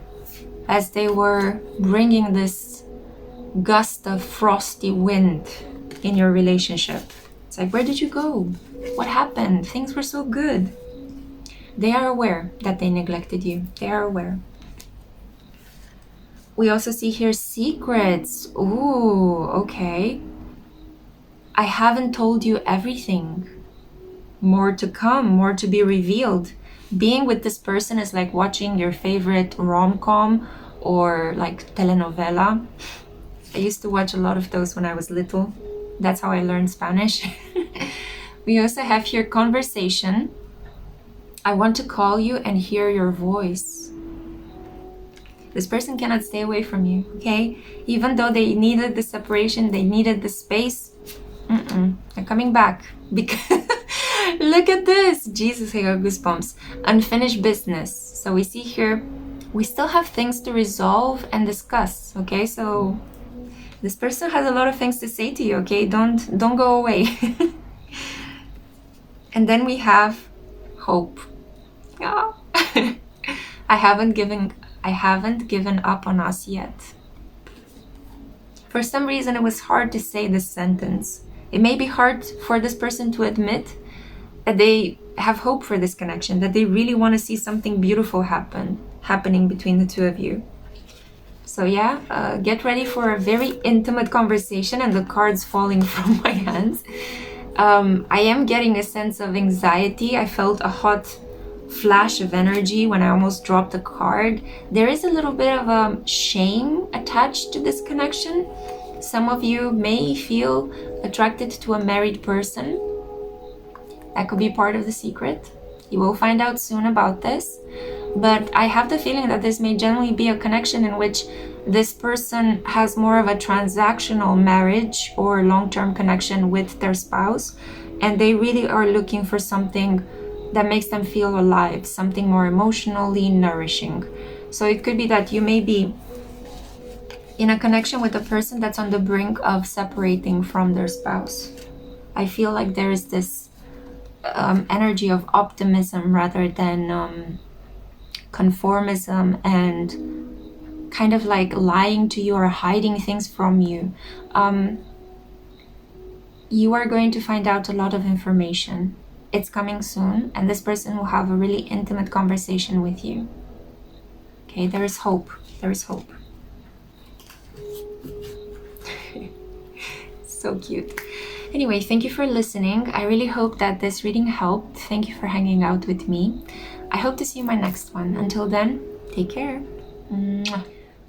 as they were bringing this gust of frosty wind in your relationship. It's like, where did you go? What happened? Things were so good. They are aware that they neglected you. They are aware. We also see here secrets. Ooh, okay. I haven't told you everything. More to come, more to be revealed. Being with this person is like watching your favorite rom-com or like telenovela. I used to watch a lot of those when I was little. That's how I learned Spanish. We also have here conversation. I want to call you and hear your voice. This person cannot stay away from you, okay? Even though they needed the separation, they needed the space, they're coming back. Because look at this. Jesus, I got goosebumps. Unfinished business. So we see here, we still have things to resolve and discuss, okay? So this person has a lot of things to say to you, okay? Don't go away. And then we have hope. Oh. I haven't given up on us yet. For some reason, it was hard to say this sentence. It may be hard for this person to admit that they have hope for this connection, that they really want to see something beautiful happening between the two of you. So yeah, get ready for a very intimate conversation, and the cards falling from my hands. I am getting a sense of anxiety. I felt a hot flash of energy when I almost dropped a card. There is a little bit of a shame attached to this connection. Some of you may feel attracted to a married person. That could be part of the secret. You will find out soon about this. But I have the feeling that this may generally be a connection in which this person has more of a transactional marriage or long-term connection with their spouse, and they really are looking for something that makes them feel alive, something more emotionally nourishing. So it could be that you may be in a connection with a person that's on the brink of separating from their spouse. I feel like there is this energy of optimism rather than conformism and kind of like lying to you or hiding things from you. You are going to find out a lot of information. It's coming soon, and this person will have a really intimate conversation with you. Okay, there is hope. There is hope. So cute. Anyway, thank you for listening. I really hope that this reading helped. Thank you for hanging out with me. I hope to see you in my next one. Until then, take care. Mwah.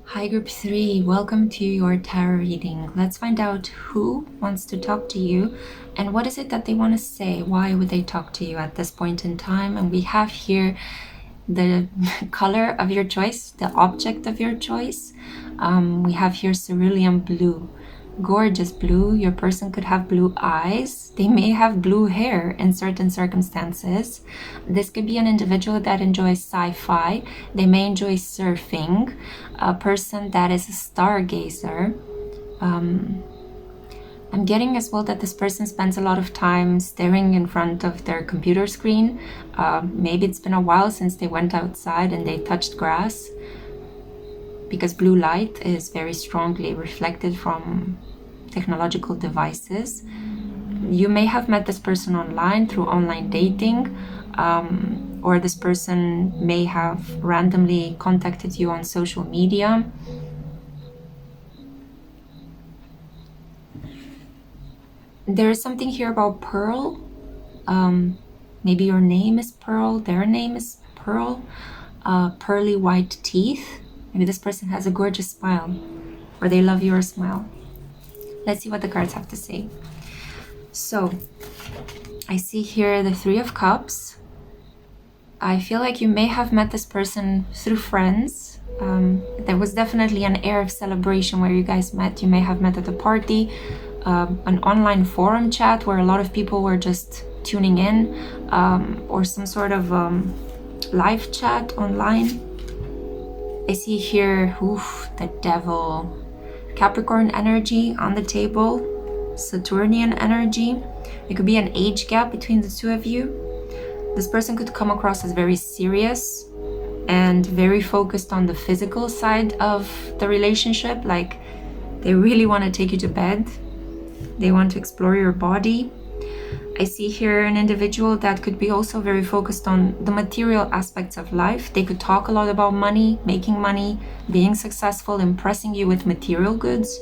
Hi group 3, welcome to your tarot reading. Let's find out who wants to talk to you and what is it that they want to say. Why would they talk to you at this point in time? And we have here the color of your choice, the object of your choice. We have here cerulean blue. Gorgeous blue. Your person could have blue eyes. They may have blue hair in certain circumstances. This could be an individual that enjoys sci-fi. They may enjoy surfing. A person that is a stargazer. I'm getting as well that this person spends a lot of time staring in front of their computer screen. Maybe it's been a while since they went outside and they touched grass, because blue light is very strongly reflected from technological devices. You may have met this person online through online dating, or this person may have randomly contacted you on social media. There is something here about Pearl. Maybe your name is Pearl, their name is Pearl. Pearly white teeth. Maybe this person has a gorgeous smile, or they love your smile. Let's see what the cards have to say. So, I see here the Three of Cups. I feel like you may have met this person through friends. There was definitely an air of celebration where you guys met. You may have met at a party, an online forum chat where a lot of people were just tuning in, or some sort of live chat online. I see here, the Devil. Capricorn energy on the table. Saturnian energy. It could be an age gap between the two of you. This person could come across as very serious and very focused on the physical side of the relationship. Like they really want to take you to bed. They want to explore your body. I see here an individual that could be also very focused on the material aspects of life. They could talk a lot about money, making money, being successful, impressing you with material goods.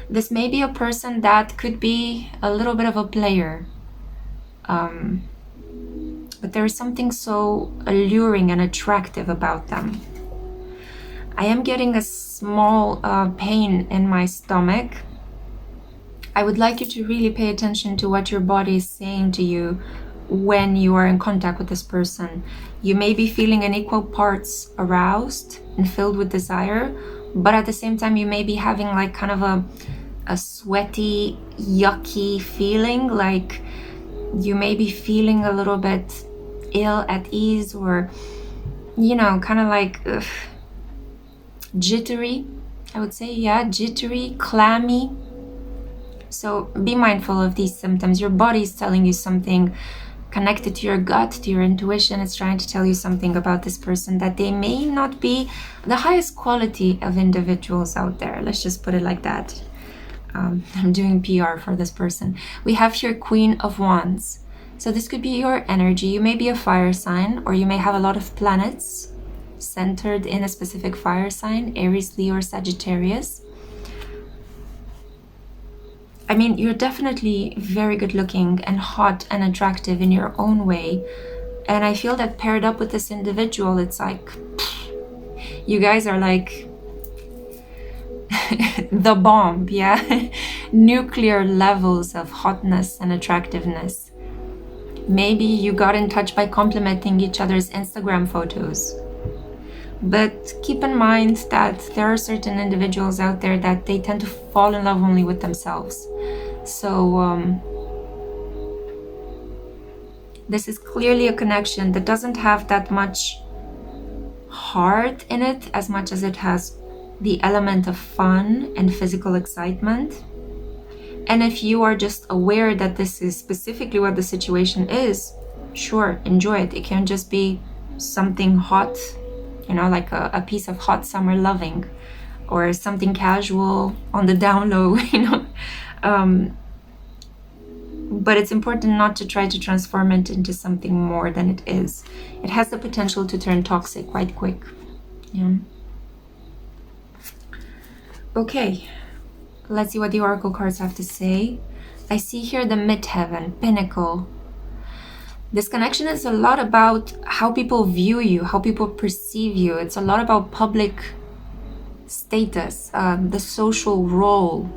This may be a person that could be a little bit of a player. But there is something so alluring and attractive about them. I am getting a small pain in my stomach. I would like you to really pay attention to what your body is saying to you when you are in contact with this person. You may be feeling in equal parts aroused and filled with desire, but at the same time you may be having like kind of a sweaty, yucky feeling, like you may be feeling a little bit ill at ease, or you know, kind of like jittery, I would say. Yeah, jittery, clammy. So be mindful of these symptoms. Your body is telling you something connected to your gut, to your intuition. It's trying to tell you something about this person, that they may not be the highest quality of individuals out there. Let's just put it like that. I'm doing PR for this person. We have here Queen of Wands. So this could be your energy. You may be a fire sign, or you may have a lot of planets centered in a specific fire sign, Aries, Leo, or Sagittarius. I mean, you're definitely very good looking and hot and attractive in your own way. And I feel that paired up with this individual, it's like, you guys are like the bomb, yeah? Nuclear levels of hotness and attractiveness. Maybe you got in touch by complimenting each other's Instagram photos. But keep in mind that there are certain individuals out there that they tend to fall in love only with themselves. So this is clearly a connection that doesn't have that much heart in it, as much as it has the element of fun and physical excitement. And if you are just aware that this is specifically what the situation is, sure, enjoy it. It can just be something hot, you know, like a piece of hot summer loving, or something casual on the down low, you know. But it's important not to try to transform it into something more than it is. It has the potential to turn toxic quite quick. Yeah. Okay, let's see what the oracle cards have to say. I see here the midheaven, pinnacle. This connection is a lot about how people view you, how people perceive you. It's a lot about public status, the social role,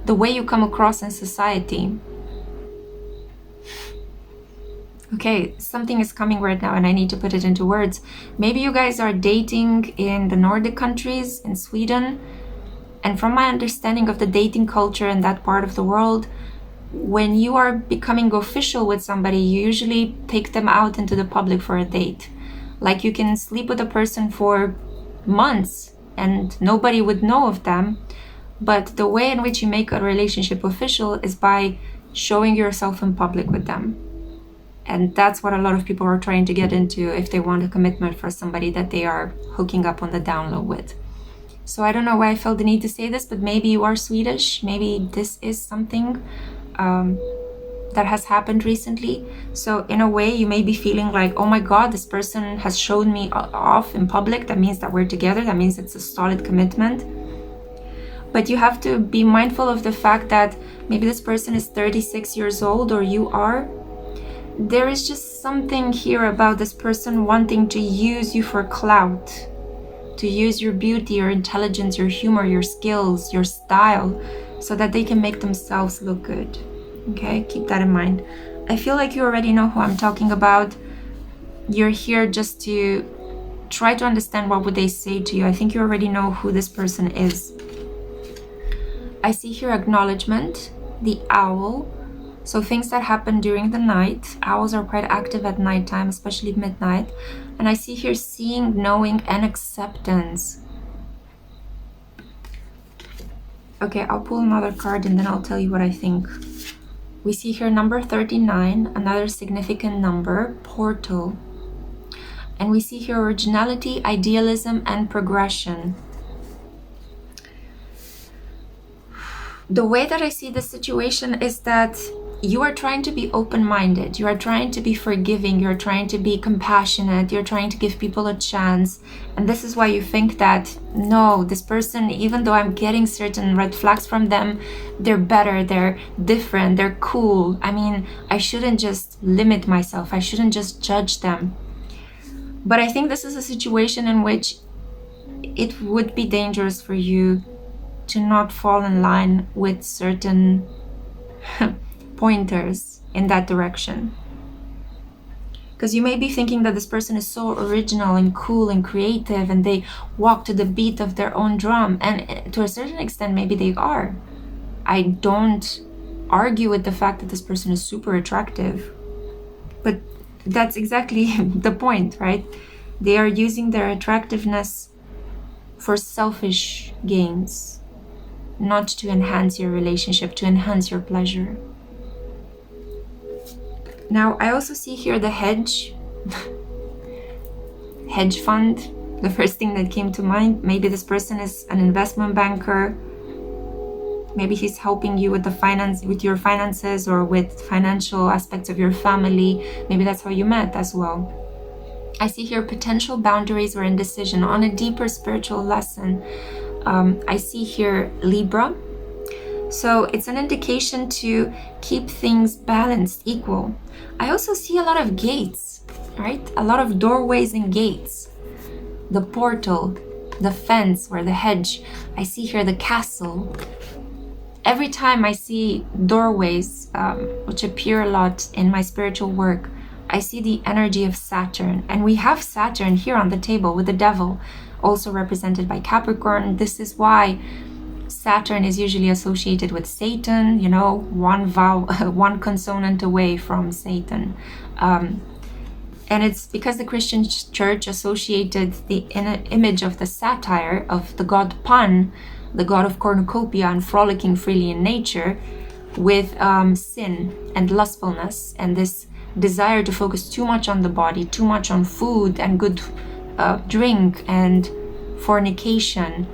the way you come across in society. Okay, something is coming right now and I need to put it into words. Maybe you guys are dating in the Nordic countries, in Sweden. And from my understanding of the dating culture in that part of the world, when you are becoming official with somebody, you usually take them out into the public for a date. Like you can sleep with a person for months and nobody would know of them. But the way in which you make a relationship official is by showing yourself in public with them. And that's what a lot of people are trying to get into if they want a commitment for somebody that they are hooking up on the down low with. So I don't know why I felt the need to say this, but maybe you are Swedish. Maybe this is something that has happened recently. So in a way, you may be feeling like, oh my God, this person has shown me off in public. That means that we're together. That means it's a solid commitment. But you have to be mindful of the fact that maybe this person is 36 years old, or you are. There is just something here about this person wanting to use you for clout, to use your beauty, your intelligence, your humor, your skills, your style, so that they can make themselves look good. Okay, keep that in mind. I feel like you already know who I'm talking about. You're here just to try to understand what would they say to you. I think you already know who this person is. I see here acknowledgement, the owl. So things that happen during the night. Owls are quite active at nighttime, especially midnight. And I see here seeing, knowing, and acceptance. Okay, I'll pull another card and then I'll tell you what I think. We see here number 39, another significant number, portal. And we see here originality, idealism, and progression. The way that I see the situation is that you are trying to be open-minded, you are trying to be forgiving, you're trying to be compassionate, you're trying to give people a chance. And this is why you think that, no, this person, even though I'm getting certain red flags from them, they're better, they're different, they're cool. I mean, I shouldn't just limit myself, I shouldn't just judge them. But I think this is a situation in which it would be dangerous for you to not fall in line with certain pointers in that direction. Because you may be thinking that this person is so original and cool and creative and they walk to the beat of their own drum, and to a certain extent maybe they are. I don't argue with the fact that this person is super attractive, but that's exactly the point, right? They are using their attractiveness for selfish gains, not to enhance your relationship, to enhance your pleasure. Now, I also see here the hedge fund. The first thing that came to mind, maybe this person is an investment banker. Maybe he's helping you with with your finances, or with financial aspects of your family. Maybe that's how you met as well. I see here potential boundaries or indecision on a deeper spiritual lesson. I see here Libra. So it's an indication to keep things balanced, equal. I also see a lot of gates, right? A lot of doorways and gates. The portal, the fence, or the hedge. I see here the castle. Every time I see doorways, which appear a lot in my spiritual work, I see the energy of Saturn. And we have Saturn here on the table with the devil, also represented by Capricorn. This is why Saturn is usually associated with Satan, you know, one consonant away from Satan. And it's because the Christian church associated the image of the satyr, of the god Pan, the god of cornucopia and frolicking freely in nature, with sin and lustfulness, and this desire to focus too much on the body, too much on food and good drink, and fornication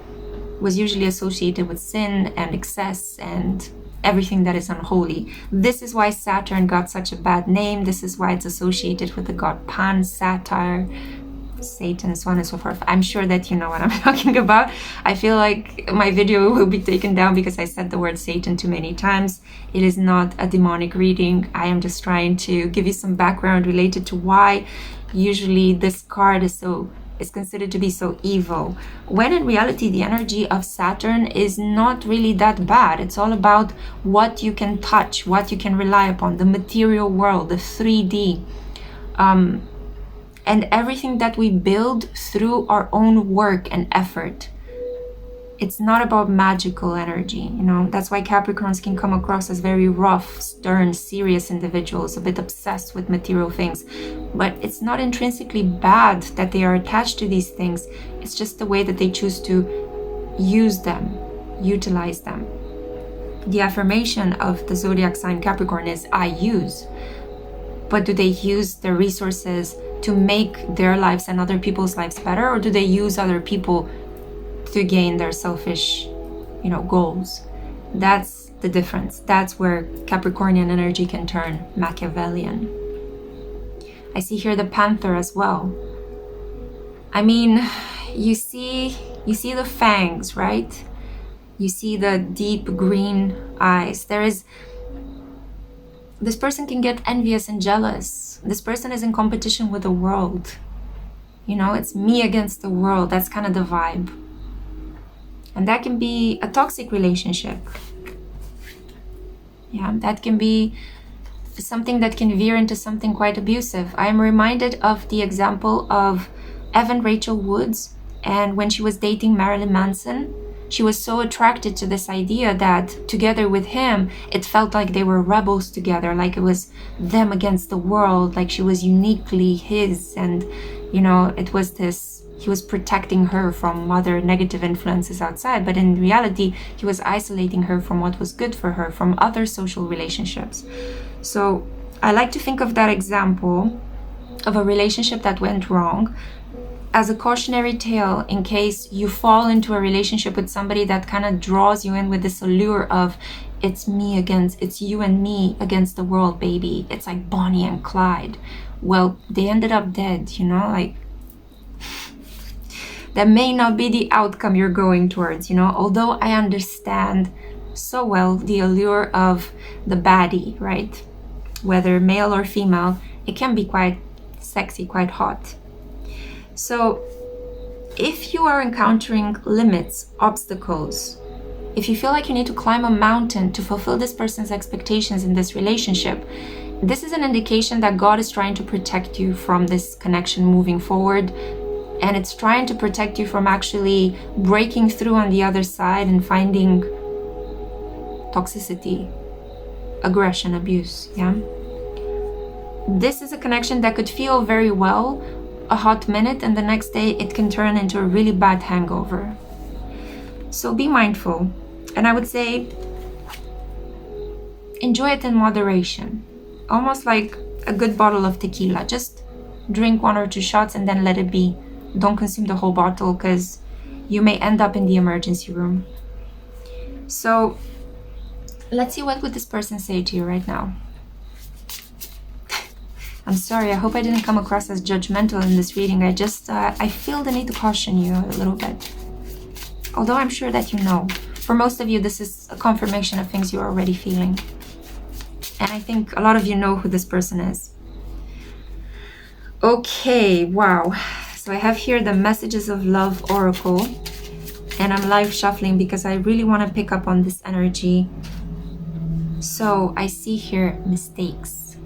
was usually associated with sin and excess and everything that is unholy. This is why Saturn got such a bad name. This is why it's associated with the god Pan, satyr, Satan, so on and so forth. I'm sure that you know what I'm talking about. I feel like my video will be taken down because I said the word Satan too many times. It is not a demonic reading. I am just trying to give you some background related to why usually this card is considered to be so evil, when in reality the energy of Saturn is not really that bad. It's all about what you can touch, what you can rely upon, the material world, the 3D, and everything that we build through our own work and effort. It's not about magical energy, you know. That's why Capricorns can come across as very rough, stern, serious individuals, a bit obsessed with material things. But it's not intrinsically bad that they are attached to these things. It's just the way that they choose to use them, utilize them. The affirmation of the zodiac sign Capricorn is I use. But do they use their resources to make their lives and other people's lives better, or do they use other people to gain their selfish, you know, goals? That's the difference. That's where Capricornian energy can turn Machiavellian. I see here the Panther as well. I mean, you see the fangs, right? You see the deep green eyes. This person can get envious and jealous. This person is in competition with the world. You know, it's me against the world. That's kind of the vibe. And that can be a toxic relationship. Yeah, that can be something that can veer into something quite abusive. I am reminded of the example of Evan Rachel Woods, and when she was dating Marilyn Manson, she was so attracted to this idea that together with him, it felt like they were rebels together, like it was them against the world, like she was uniquely his, and you know, it was this he was protecting her from other negative influences outside, but in reality, he was isolating her from what was good for her, from other social relationships. So I like to think of that example of a relationship that went wrong as a cautionary tale in case you fall into a relationship with somebody that kind of draws you in with this allure of it's you and me against the world, baby. It's like Bonnie and Clyde. Well, they ended up dead, like that may not be the outcome you're going towards, although I understand so well the allure of the baddie, right? Whether male or female, it can be quite sexy, quite hot. So if you are encountering limits, obstacles, if you feel like you need to climb a mountain to fulfill this person's expectations in this relationship, this is an indication that God is trying to protect you from this connection moving forward. And it's trying to protect you from actually breaking through on the other side and finding toxicity, aggression, abuse, yeah? This is a connection that could feel very well a hot minute, and the next day it can turn into a really bad hangover. So be mindful. And I would say, enjoy it in moderation. Almost like a good bottle of tequila. Just drink 1 or 2 shots and then let it be. Don't consume the whole bottle because you may end up in the emergency room. So let's see, what would this person say to you right now? I'm sorry, I hope I didn't come across as judgmental in this reading. I feel the need to caution you a little bit. Although I'm sure that you know. For most of you, this is a confirmation of things you're already feeling. And I think a lot of you know who this person is. Okay, wow. So I have here the Messages of Love Oracle, and I'm live shuffling because I really want to pick up on this energy. So I see here mistakes.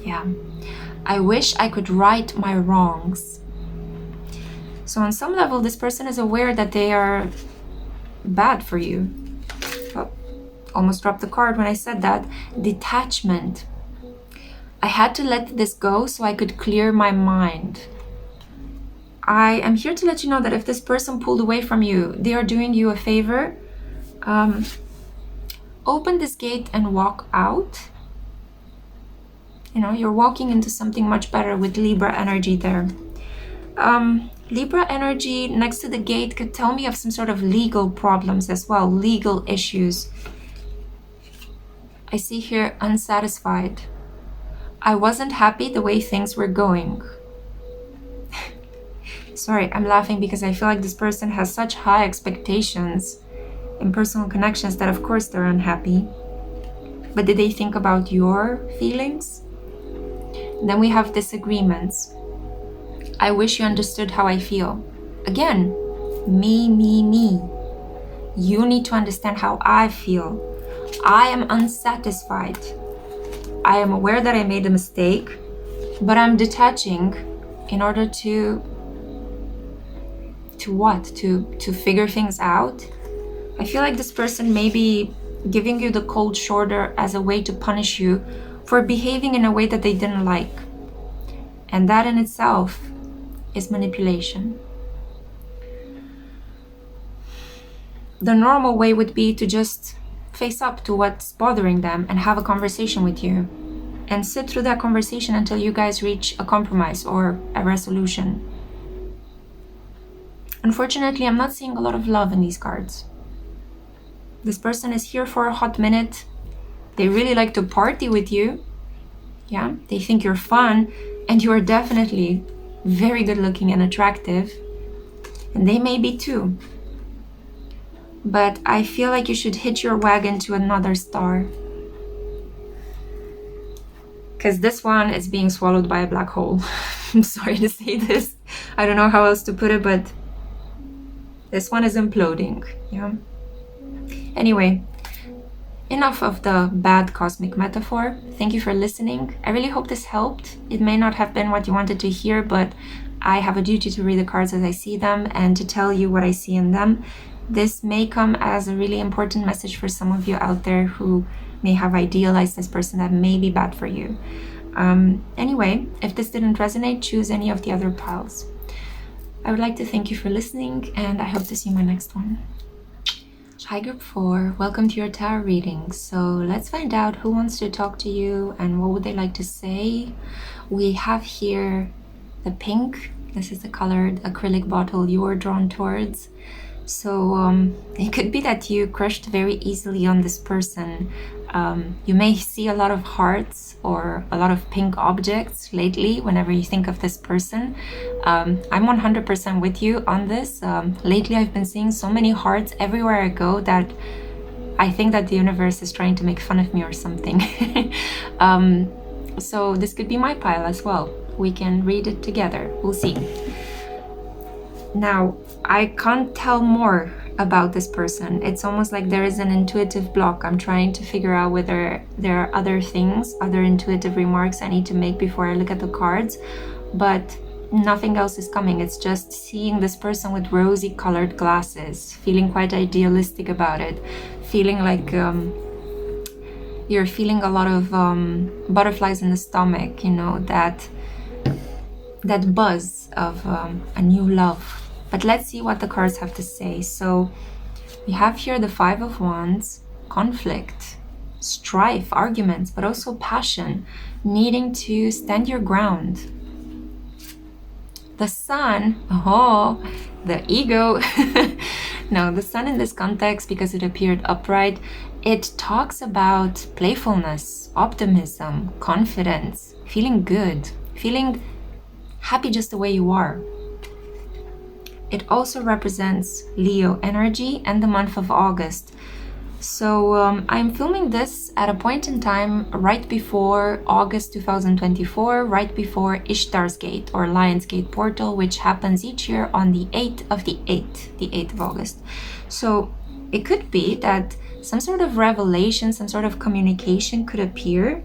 Yeah. I wish I could right my wrongs. So on some level, this person is aware that they are bad for you. Oh, almost dropped the card when I said that. Detachment. I had to let this go so I could clear my mind. I am here to let you know that if this person pulled away from you, they are doing you a favor. Open this gate and walk out. You're walking into something much better with Libra energy there. Libra energy next to the gate could tell me of some sort of legal problems as well, legal issues. I see here unsatisfied. I wasn't happy the way things were going. Sorry, I'm laughing because I feel like this person has such high expectations in personal connections that of course they're unhappy. But did they think about your feelings? Then we have disagreements. I wish you understood how I feel. Again, me. You need to understand how I feel. I am unsatisfied. I am aware that I made a mistake, but I'm detaching in order to what? To figure things out. I feel like this person may be giving you the cold shoulder as a way to punish you for behaving in a way that they didn't like. And that in itself is manipulation. The normal way would be to just face up to what's bothering them and have a conversation with you and sit through that conversation until you guys reach a compromise or a resolution. Unfortunately, I'm not seeing a lot of love in these cards. This person is here for a hot minute. They really like to party with you. Yeah, they think you're fun, and you are definitely very good looking and attractive. And they may be too. But I feel like you should hitch your wagon to another star. Because this one is being swallowed by a black hole. I'm sorry to say this. I don't know how else to put it, but this one is imploding. Yeah. Anyway, enough of the bad cosmic metaphor. Thank you for listening. I really hope this helped. It may not have been what you wanted to hear, but I have a duty to read the cards as I see them and to tell you what I see in them. This may come as a really important message for some of you out there who may have idealized this person that may be bad for you. Anyway, if this didn't resonate, choose any of the other piles. I would like to thank you for listening, and I hope to see you in my next one. Hi group 4, welcome to your tarot reading. So let's find out who wants to talk to you and what would they like to say. We have here the pink. This is the colored acrylic bottle you were drawn towards. So it could be that you crushed very easily on this person. You may see a lot of hearts or a lot of pink objects lately whenever you think of this person. I'm 100% with you on this. Lately I've been seeing so many hearts everywhere I go that I think that the universe is trying to make fun of me or something. So this could be my pile as well. We can read it together. We'll see. Now, I can't tell more about this person. It's almost like there is an intuitive block. I'm trying to figure out whether there are other things, other intuitive remarks I need to make before I look at the cards, but nothing else is coming. It's just seeing this person with rosy colored glasses, feeling quite idealistic about it, feeling like you're feeling a lot of butterflies in the stomach, you know, that buzz of a new love. But let's see what the cards have to say. So we have here the 5 of Wands, conflict, strife, arguments, but also passion, needing to stand your ground. The Sun, oh, the ego. No, the Sun in this context, because it appeared upright, it talks about playfulness, optimism, confidence, feeling good, feeling happy just the way you are. It also represents Leo energy and the month of August. So I'm filming this at a point in time right before August 2024, right before Ishtar's Gate or Lion's Gate portal, which happens each year on the 8th of the 8th of August. So it could be that some sort of revelation, some sort of communication could appear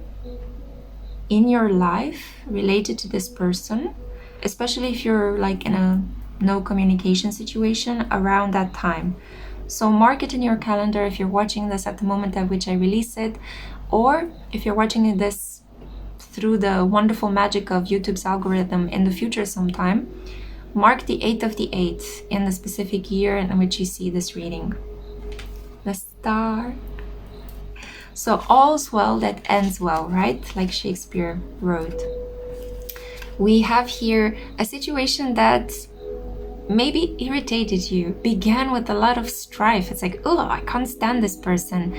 in your life related to this person, especially if you're like in a no communication situation around that time. So mark it in your calendar if you're watching this at the moment at which I release it, or if you're watching this through the wonderful magic of YouTube's algorithm in the future sometime, mark the 8th of the 8th in the specific year in which you see this reading. The Star. So all's well that ends well, right? Like Shakespeare wrote. We have here a situation that maybe irritated you, began with a lot of strife. It's like, oh, I can't stand this person.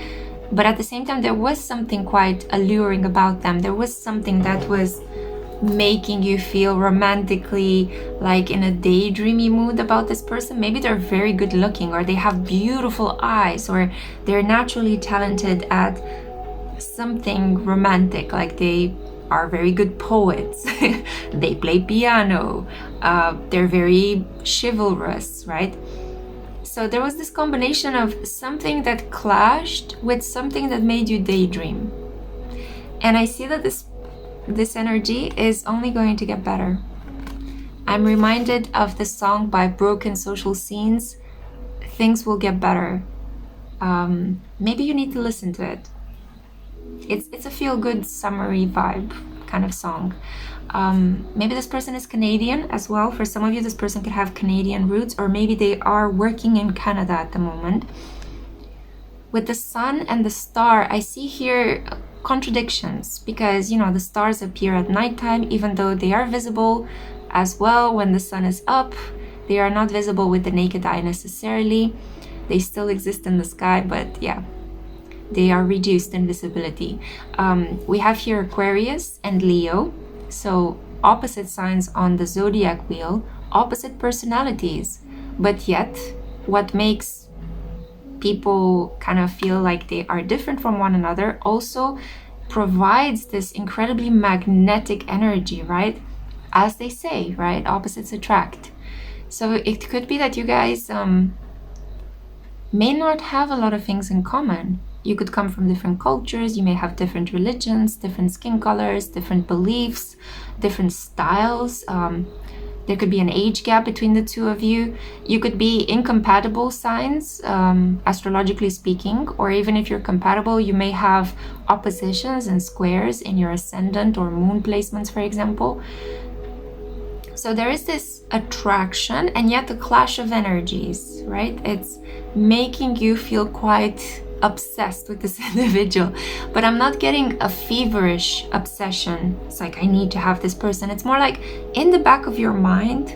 But at the same time, there was something quite alluring about them. There was something that was making you feel romantically like in a daydreamy mood about this person. Maybe they're very good looking, or they have beautiful eyes, or they're naturally talented at something romantic, like they are very good poets. They play piano. They're very chivalrous, right? So there was this combination of something that clashed with something that made you daydream. And I see that this energy is only going to get better. I'm reminded of the song by Broken Social Scenes, Things Will Get Better. Maybe you need to listen to it. It's a feel-good summery vibe kind of song. Maybe this person is Canadian as well. For some of you, this person could have Canadian roots, or maybe they are working in Canada at the moment. With the Sun and the Star, I see here contradictions, because, you know, the stars appear at nighttime, even though they are visible as well when the sun is up. They are not visible with the naked eye necessarily. They still exist in the sky, but yeah, they are reduced in visibility. We have here Aquarius and Leo, so opposite signs on the zodiac wheel, opposite personalities, but yet what makes people kind of feel like they are different from one another also provides this incredibly magnetic energy, right? As they say, right? Opposites attract. So it could be that you guys may not have a lot of things in common. You could come from different cultures, you may have different religions, different skin colors, different beliefs, different styles. There could be an age gap between the two of you. You could be incompatible signs, astrologically speaking, or even if you're compatible, you may have oppositions and squares in your ascendant or moon placements, for example. So there is this attraction and yet a clash of energies, right? It's making you feel quite obsessed with this individual, but I'm not getting a feverish obsession. It's like, I need to have this person. It's more like in the back of your mind,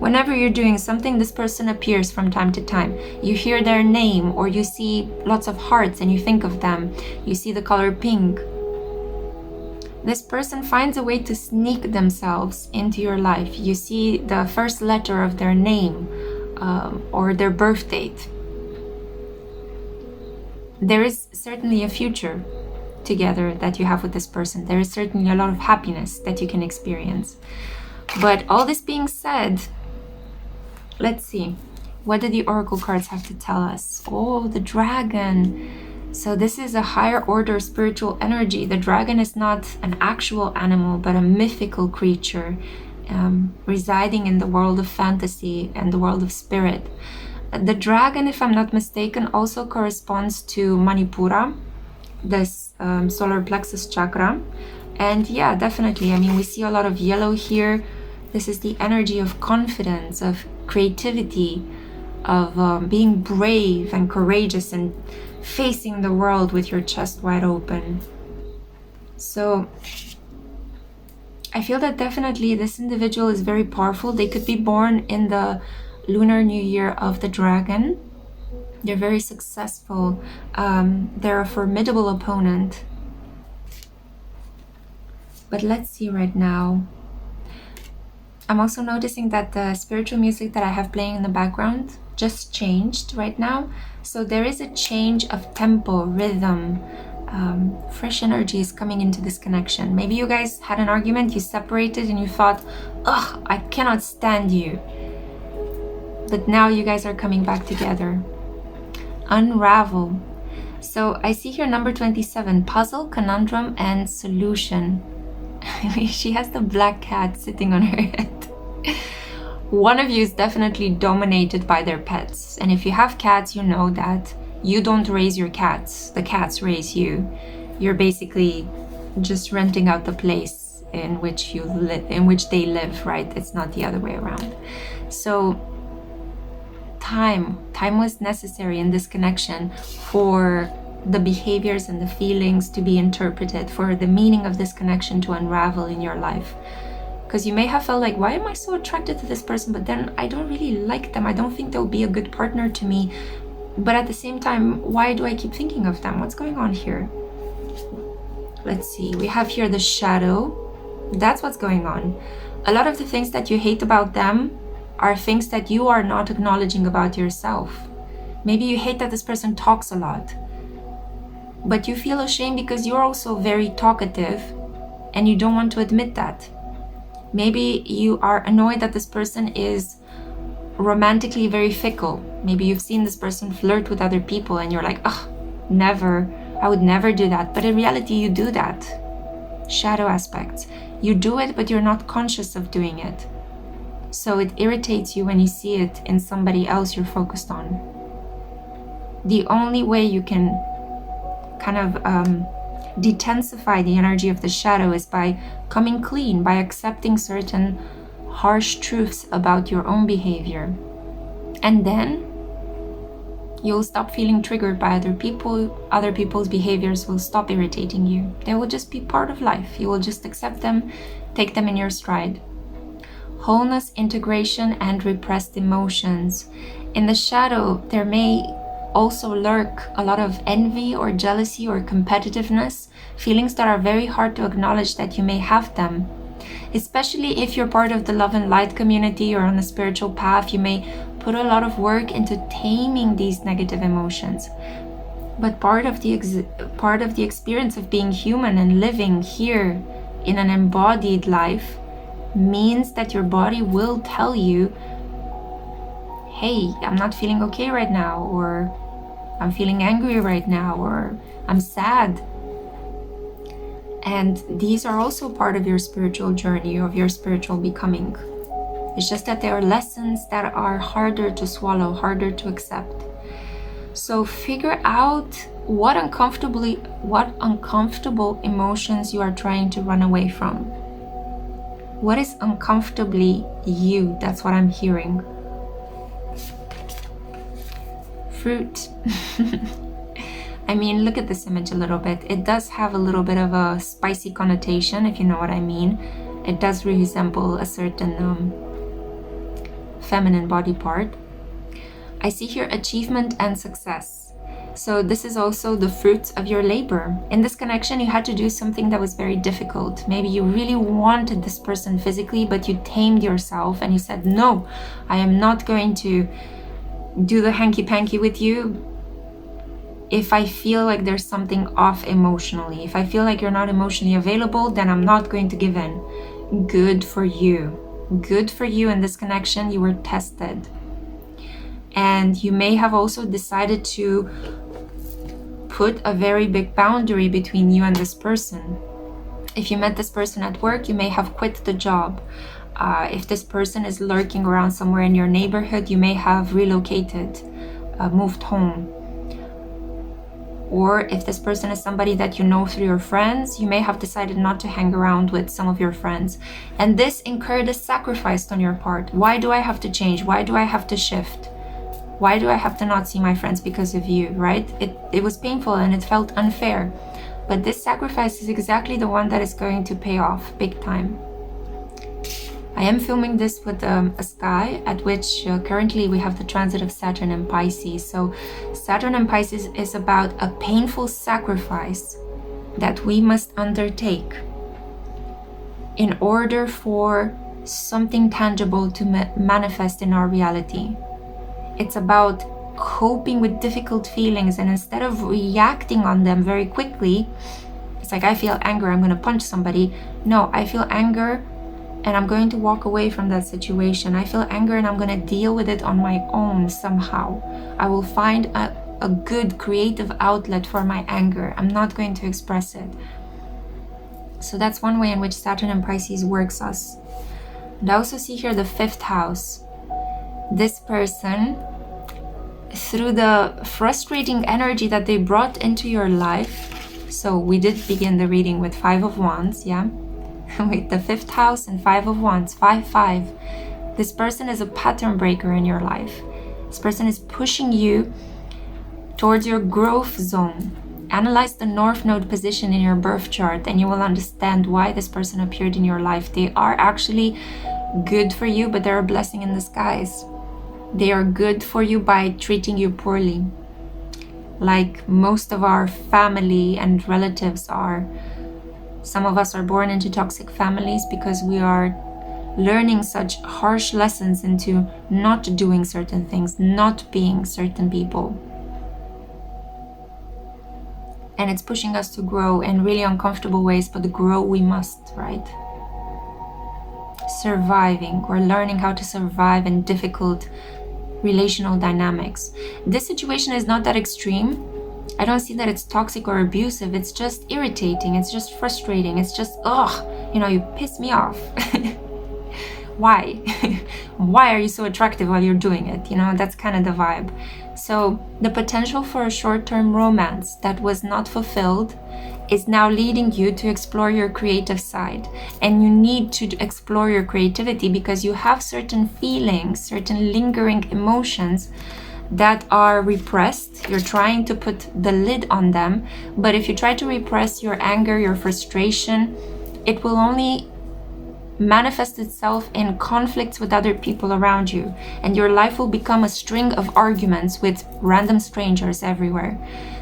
whenever you're doing something, this person appears from time to time. You hear their name, or you see lots of hearts and you think of them. You see the color pink. This person finds a way to sneak themselves into your life. You see the first letter of their name or their birth date. There is certainly a future together that you have with this person. There is certainly a lot of happiness that you can experience. But all this being said, let's see. What do the oracle cards have to tell us? Oh, the dragon. So this is a higher order spiritual energy. The dragon is not an actual animal, but a mythical creature residing in the world of fantasy and the world of spirit. The dragon, if I'm not mistaken, also corresponds to Manipura, this solar plexus chakra. And yeah, definitely. I mean, we see a lot of yellow here. This is the energy of confidence, of creativity, of being brave and courageous and facing the world with your chest wide open. So I feel that definitely this individual is very powerful. They could be born in the lunar new year of the dragon. They're very successful. They're a formidable opponent. But let's see right now. I'm also noticing that the spiritual music that I have playing in the background just changed right now. So there is a change of tempo, rhythm, fresh energy is coming into this connection. Maybe you guys had an argument, you separated and you thought, ugh, I cannot stand you. But now you guys are coming back together. Unravel. So I see here number 27, puzzle, conundrum, and solution. She has the black cat sitting on her head. One of you is definitely dominated by their pets. And if you have cats, you know that you don't raise your cats. The cats raise you. You're basically just renting out the place in which you live, in which they live, right? It's not the other way around. So time was necessary in this connection for the behaviors and the feelings to be interpreted, for the meaning of this connection to unravel in your life. Because you may have felt like, why am I so attracted to this person, but then I don't really like them, I don't think they'll be a good partner to me, but at the same time, why do I keep thinking of them? What's going on here? Let's see, we have here the shadow. That's what's going on. A lot of the things that you hate about them are things that you are not acknowledging about yourself. Maybe you hate that this person talks a lot, but you feel ashamed because you're also very talkative and you don't want to admit that. Maybe you are annoyed that this person is romantically very fickle. Maybe you've seen this person flirt with other people and you're like, oh, never, I would never do that. But in reality, you do that. Shadow aspects. You do it, but you're not conscious of doing it. So it irritates you when you see it in somebody else you're focused on. The only way you can kind of detensify the energy of the shadow is by coming clean, by accepting certain harsh truths about your own behavior. And then you'll stop feeling triggered by other people. Other people's behaviors will stop irritating you. They will just be part of life. You will just accept them, take them in your stride. Wholeness, integration, and repressed emotions. In the shadow, there may also lurk a lot of envy or jealousy or competitiveness, feelings that are very hard to acknowledge that you may have them. Especially if you're part of the love and light community or on the spiritual path, you may put a lot of work into taming these negative emotions. But part of the experience of being human and living here in an embodied life means that your body will tell you, hey, I'm not feeling okay right now, or I'm feeling angry right now, or I'm sad. And these are also part of your spiritual journey, of your spiritual becoming. It's just that there are lessons that are harder to swallow, harder to accept. So figure out what uncomfortable emotions you are trying to run away from. What is uncomfortably you? That's what I'm hearing. Fruit. I mean, look at this image a little bit. It does have a little bit of a spicy connotation, if you know what I mean. It does resemble a certain feminine body part. I see here achievement and success. So this is also the fruits of your labor. In this connection, you had to do something that was very difficult. Maybe you really wanted this person physically, but you tamed yourself and you said, no, I am not going to do the hanky-panky with you if I feel like there's something off emotionally. If I feel like you're not emotionally available, then I'm not going to give in. Good for you. Good for you in this connection. You were tested. And you may have also decided to put a very big boundary between you and this person. If you met this person at work, you may have quit the job. If this person is lurking around somewhere in your neighborhood, you may have relocated, moved home. Or if this person is somebody that you know through your friends, you may have decided not to hang around with some of your friends. And this incurred a sacrifice on your part. Why do I have to change? Why do I have to shift? Why do I have to not see my friends because of you, right? It was painful and it felt unfair. But this sacrifice is exactly the one that is going to pay off big time. I am filming this with a sky at which currently we have the transit of Saturn and Pisces. So Saturn and Pisces is about a painful sacrifice that we must undertake in order for something tangible to manifest in our reality. It's about coping with difficult feelings, and instead of reacting on them very quickly, it's like, I feel anger, I'm going to punch somebody. No, I feel anger and I'm going to walk away from that situation. I feel anger and I'm going to deal with it on my own somehow. I will find a good creative outlet for my anger. I'm not going to express it. So that's one way in which Saturn and Pisces works us. And I also see here the 5th house. This person, through the frustrating energy that they brought into your life, so we did begin the reading with 5 of Wands, yeah? With the 5th house and 5 of Wands, 5-5. This person is a pattern breaker in your life. This person is pushing you towards your growth zone. Analyze the North Node position in your birth chart and you will understand why this person appeared in your life. They are actually good for you, but they're a blessing in disguise. They are good for you by treating you poorly, like most of our family and relatives are. Some of us are born into toxic families because we are learning such harsh lessons into not doing certain things, not being certain people. And it's pushing us to grow in really uncomfortable ways, but grow we must, right? Surviving. We're learning how to survive in difficult relational dynamics. This situation is not that extreme. I don't see that it's toxic or abusive. It's just irritating. It's just frustrating. It's just, you piss me off. Why? Why are you so attractive while you're doing it? That's kind of the vibe. So the potential for a short-term romance that was not fulfilled is now leading you to explore your creative side. And you need to explore your creativity because you have certain feelings, certain lingering emotions that are repressed. You're trying to put the lid on them, but if you try to repress your anger, your frustration, it will only manifest itself in conflicts with other people around you, and your life will become a string of arguments with random strangers everywhere.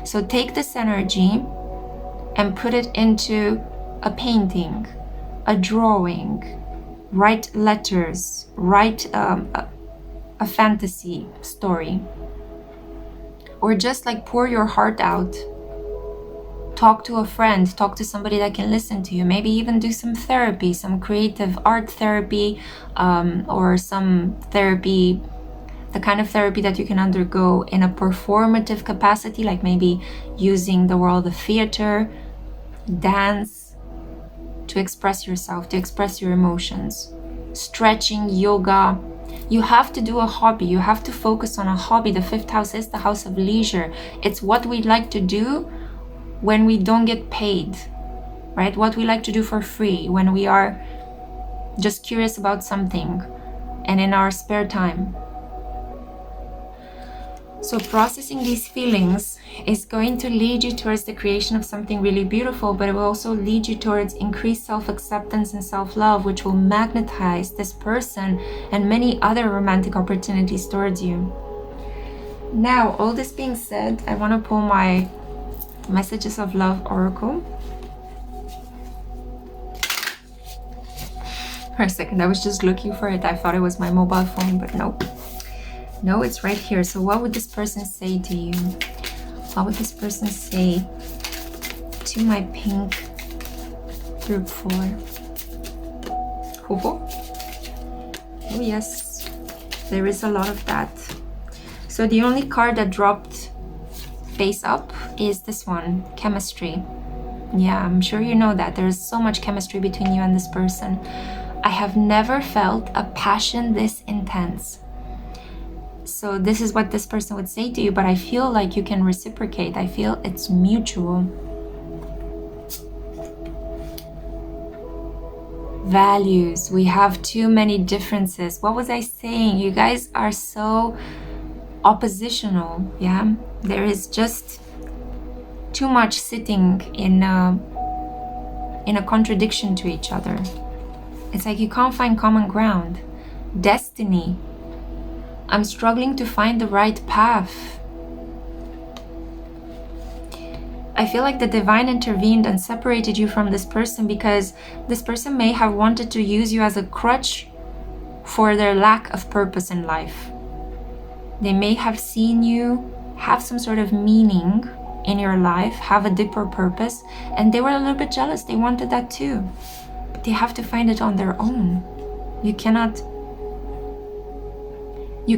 So take this energy and put it into a painting, a drawing, write letters, write a fantasy story, or just like pour your heart out. Talk to a friend, talk to somebody that can listen to you, maybe even do some therapy, some creative art therapy, or some therapy, the kind of therapy that you can undergo in a performative capacity, like maybe using the world of theater, dance, to express yourself, to express your emotions, stretching, yoga. You have to do a hobby. You have to focus on a hobby. The 5th house is the house of leisure. It's what we like to do when we don't get paid, right? What we like to do for free, when we are just curious about something, and in our spare time. So processing these feelings is going to lead you towards the creation of something really beautiful, but it will also lead you towards increased self-acceptance and self-love, which will magnetize this person and many other romantic opportunities towards you. Now, all this being said, I want to pull my Messages of Love Oracle. For a second, I was just looking for it. I thought it was my mobile phone, but nope. No, it's right here. So what would this person say to you? What would this person say to my pink group 4? Oh yes, there is a lot of that. So the only card that dropped face up is this one, chemistry. Yeah, I'm sure you know that. There is so much chemistry between you and this person. I have never felt a passion this intense. So this is what this person would say to you, but I feel like you can reciprocate. I feel it's mutual. Values. We have too many differences. What was I saying? You guys are so oppositional, yeah? There is just too much sitting in a contradiction to each other. It's like you can't find common ground. Destiny. I'm struggling to find the right path. I feel like the divine intervened and separated you from this person because this person may have wanted to use you as a crutch for their lack of purpose in life. They may have seen you have some sort of meaning in your life, have a deeper purpose, and they were a little bit jealous. They wanted that too. But they have to find it on their own. You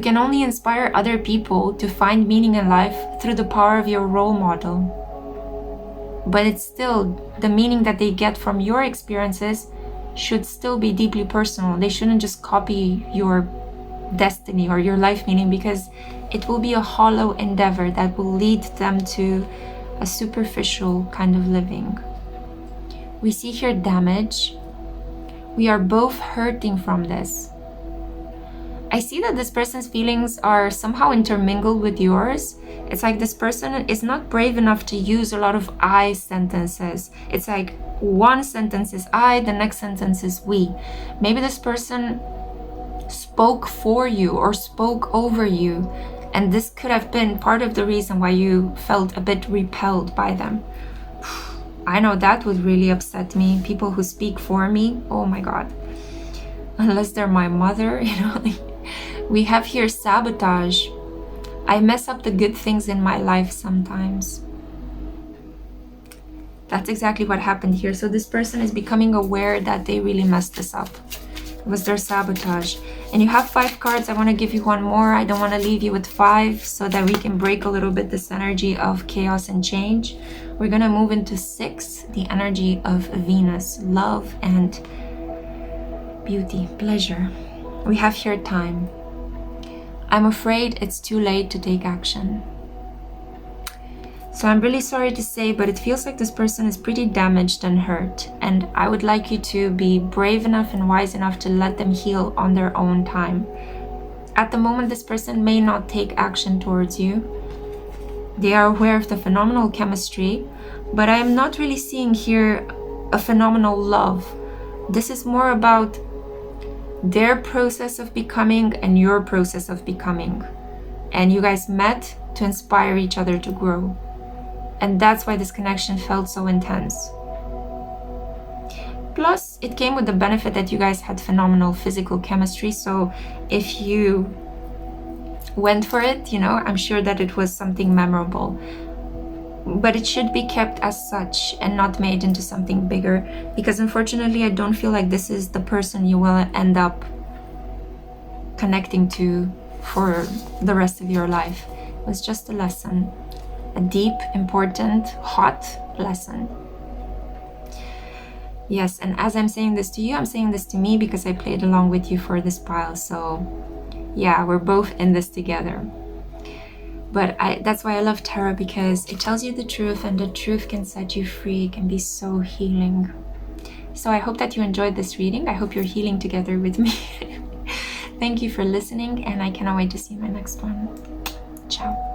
can only inspire other people to find meaning in life through the power of your role model. But it's still, the meaning that they get from your experiences should still be deeply personal. They shouldn't just copy your destiny or your life meaning, because it will be a hollow endeavor that will lead them to a superficial kind of living. We see here damage. We are both hurting from this. I see that this person's feelings are somehow intermingled with yours. It's like this person is not brave enough to use a lot of I sentences. It's like one sentence is I, the next sentence is we. Maybe this person spoke for you or spoke over you, and this could have been part of the reason why you felt a bit repelled by them. I know that would really upset me. People who speak for me, oh my god. Unless they're my mother, you know. We have here sabotage. I mess up the good things in my life sometimes. That's exactly what happened here. So this person is becoming aware that they really messed this up. It was their sabotage. And you have 5 cards. I want to give you one more. I don't want to leave you with 5 so that we can break a little bit this energy of chaos and change. We're going to move into 6, the energy of Venus, love and beauty, pleasure. We have here time. I'm afraid it's too late to take action. So I'm really sorry to say, but it feels like this person is pretty damaged and hurt, and I would like you to be brave enough and wise enough to let them heal on their own time. At the moment, this person may not take action towards you. They are aware of the phenomenal chemistry, but I am not really seeing here a phenomenal love. This is more about their process of becoming and your process of becoming. And you guys met to inspire each other to grow. And that's why this connection felt so intense. Plus, it came with the benefit that you guys had phenomenal physical chemistry. So if you went for it, you know, I'm sure that it was something memorable. But it should be kept as such and not made into something bigger, because unfortunately I don't feel like this is the person you will end up connecting to for the rest of your life. It was just a lesson, a deep, important, hot lesson. Yes, and as I'm saying this to you, I'm saying this to me because I played along with you for this pile. So yeah, we're both in this together. But that's why I love tarot, because it tells you the truth, and the truth can set you free. It can be so healing. So I hope that you enjoyed this reading. I hope you're healing together with me. Thank you for listening, and I cannot wait to see you in my next one. Ciao.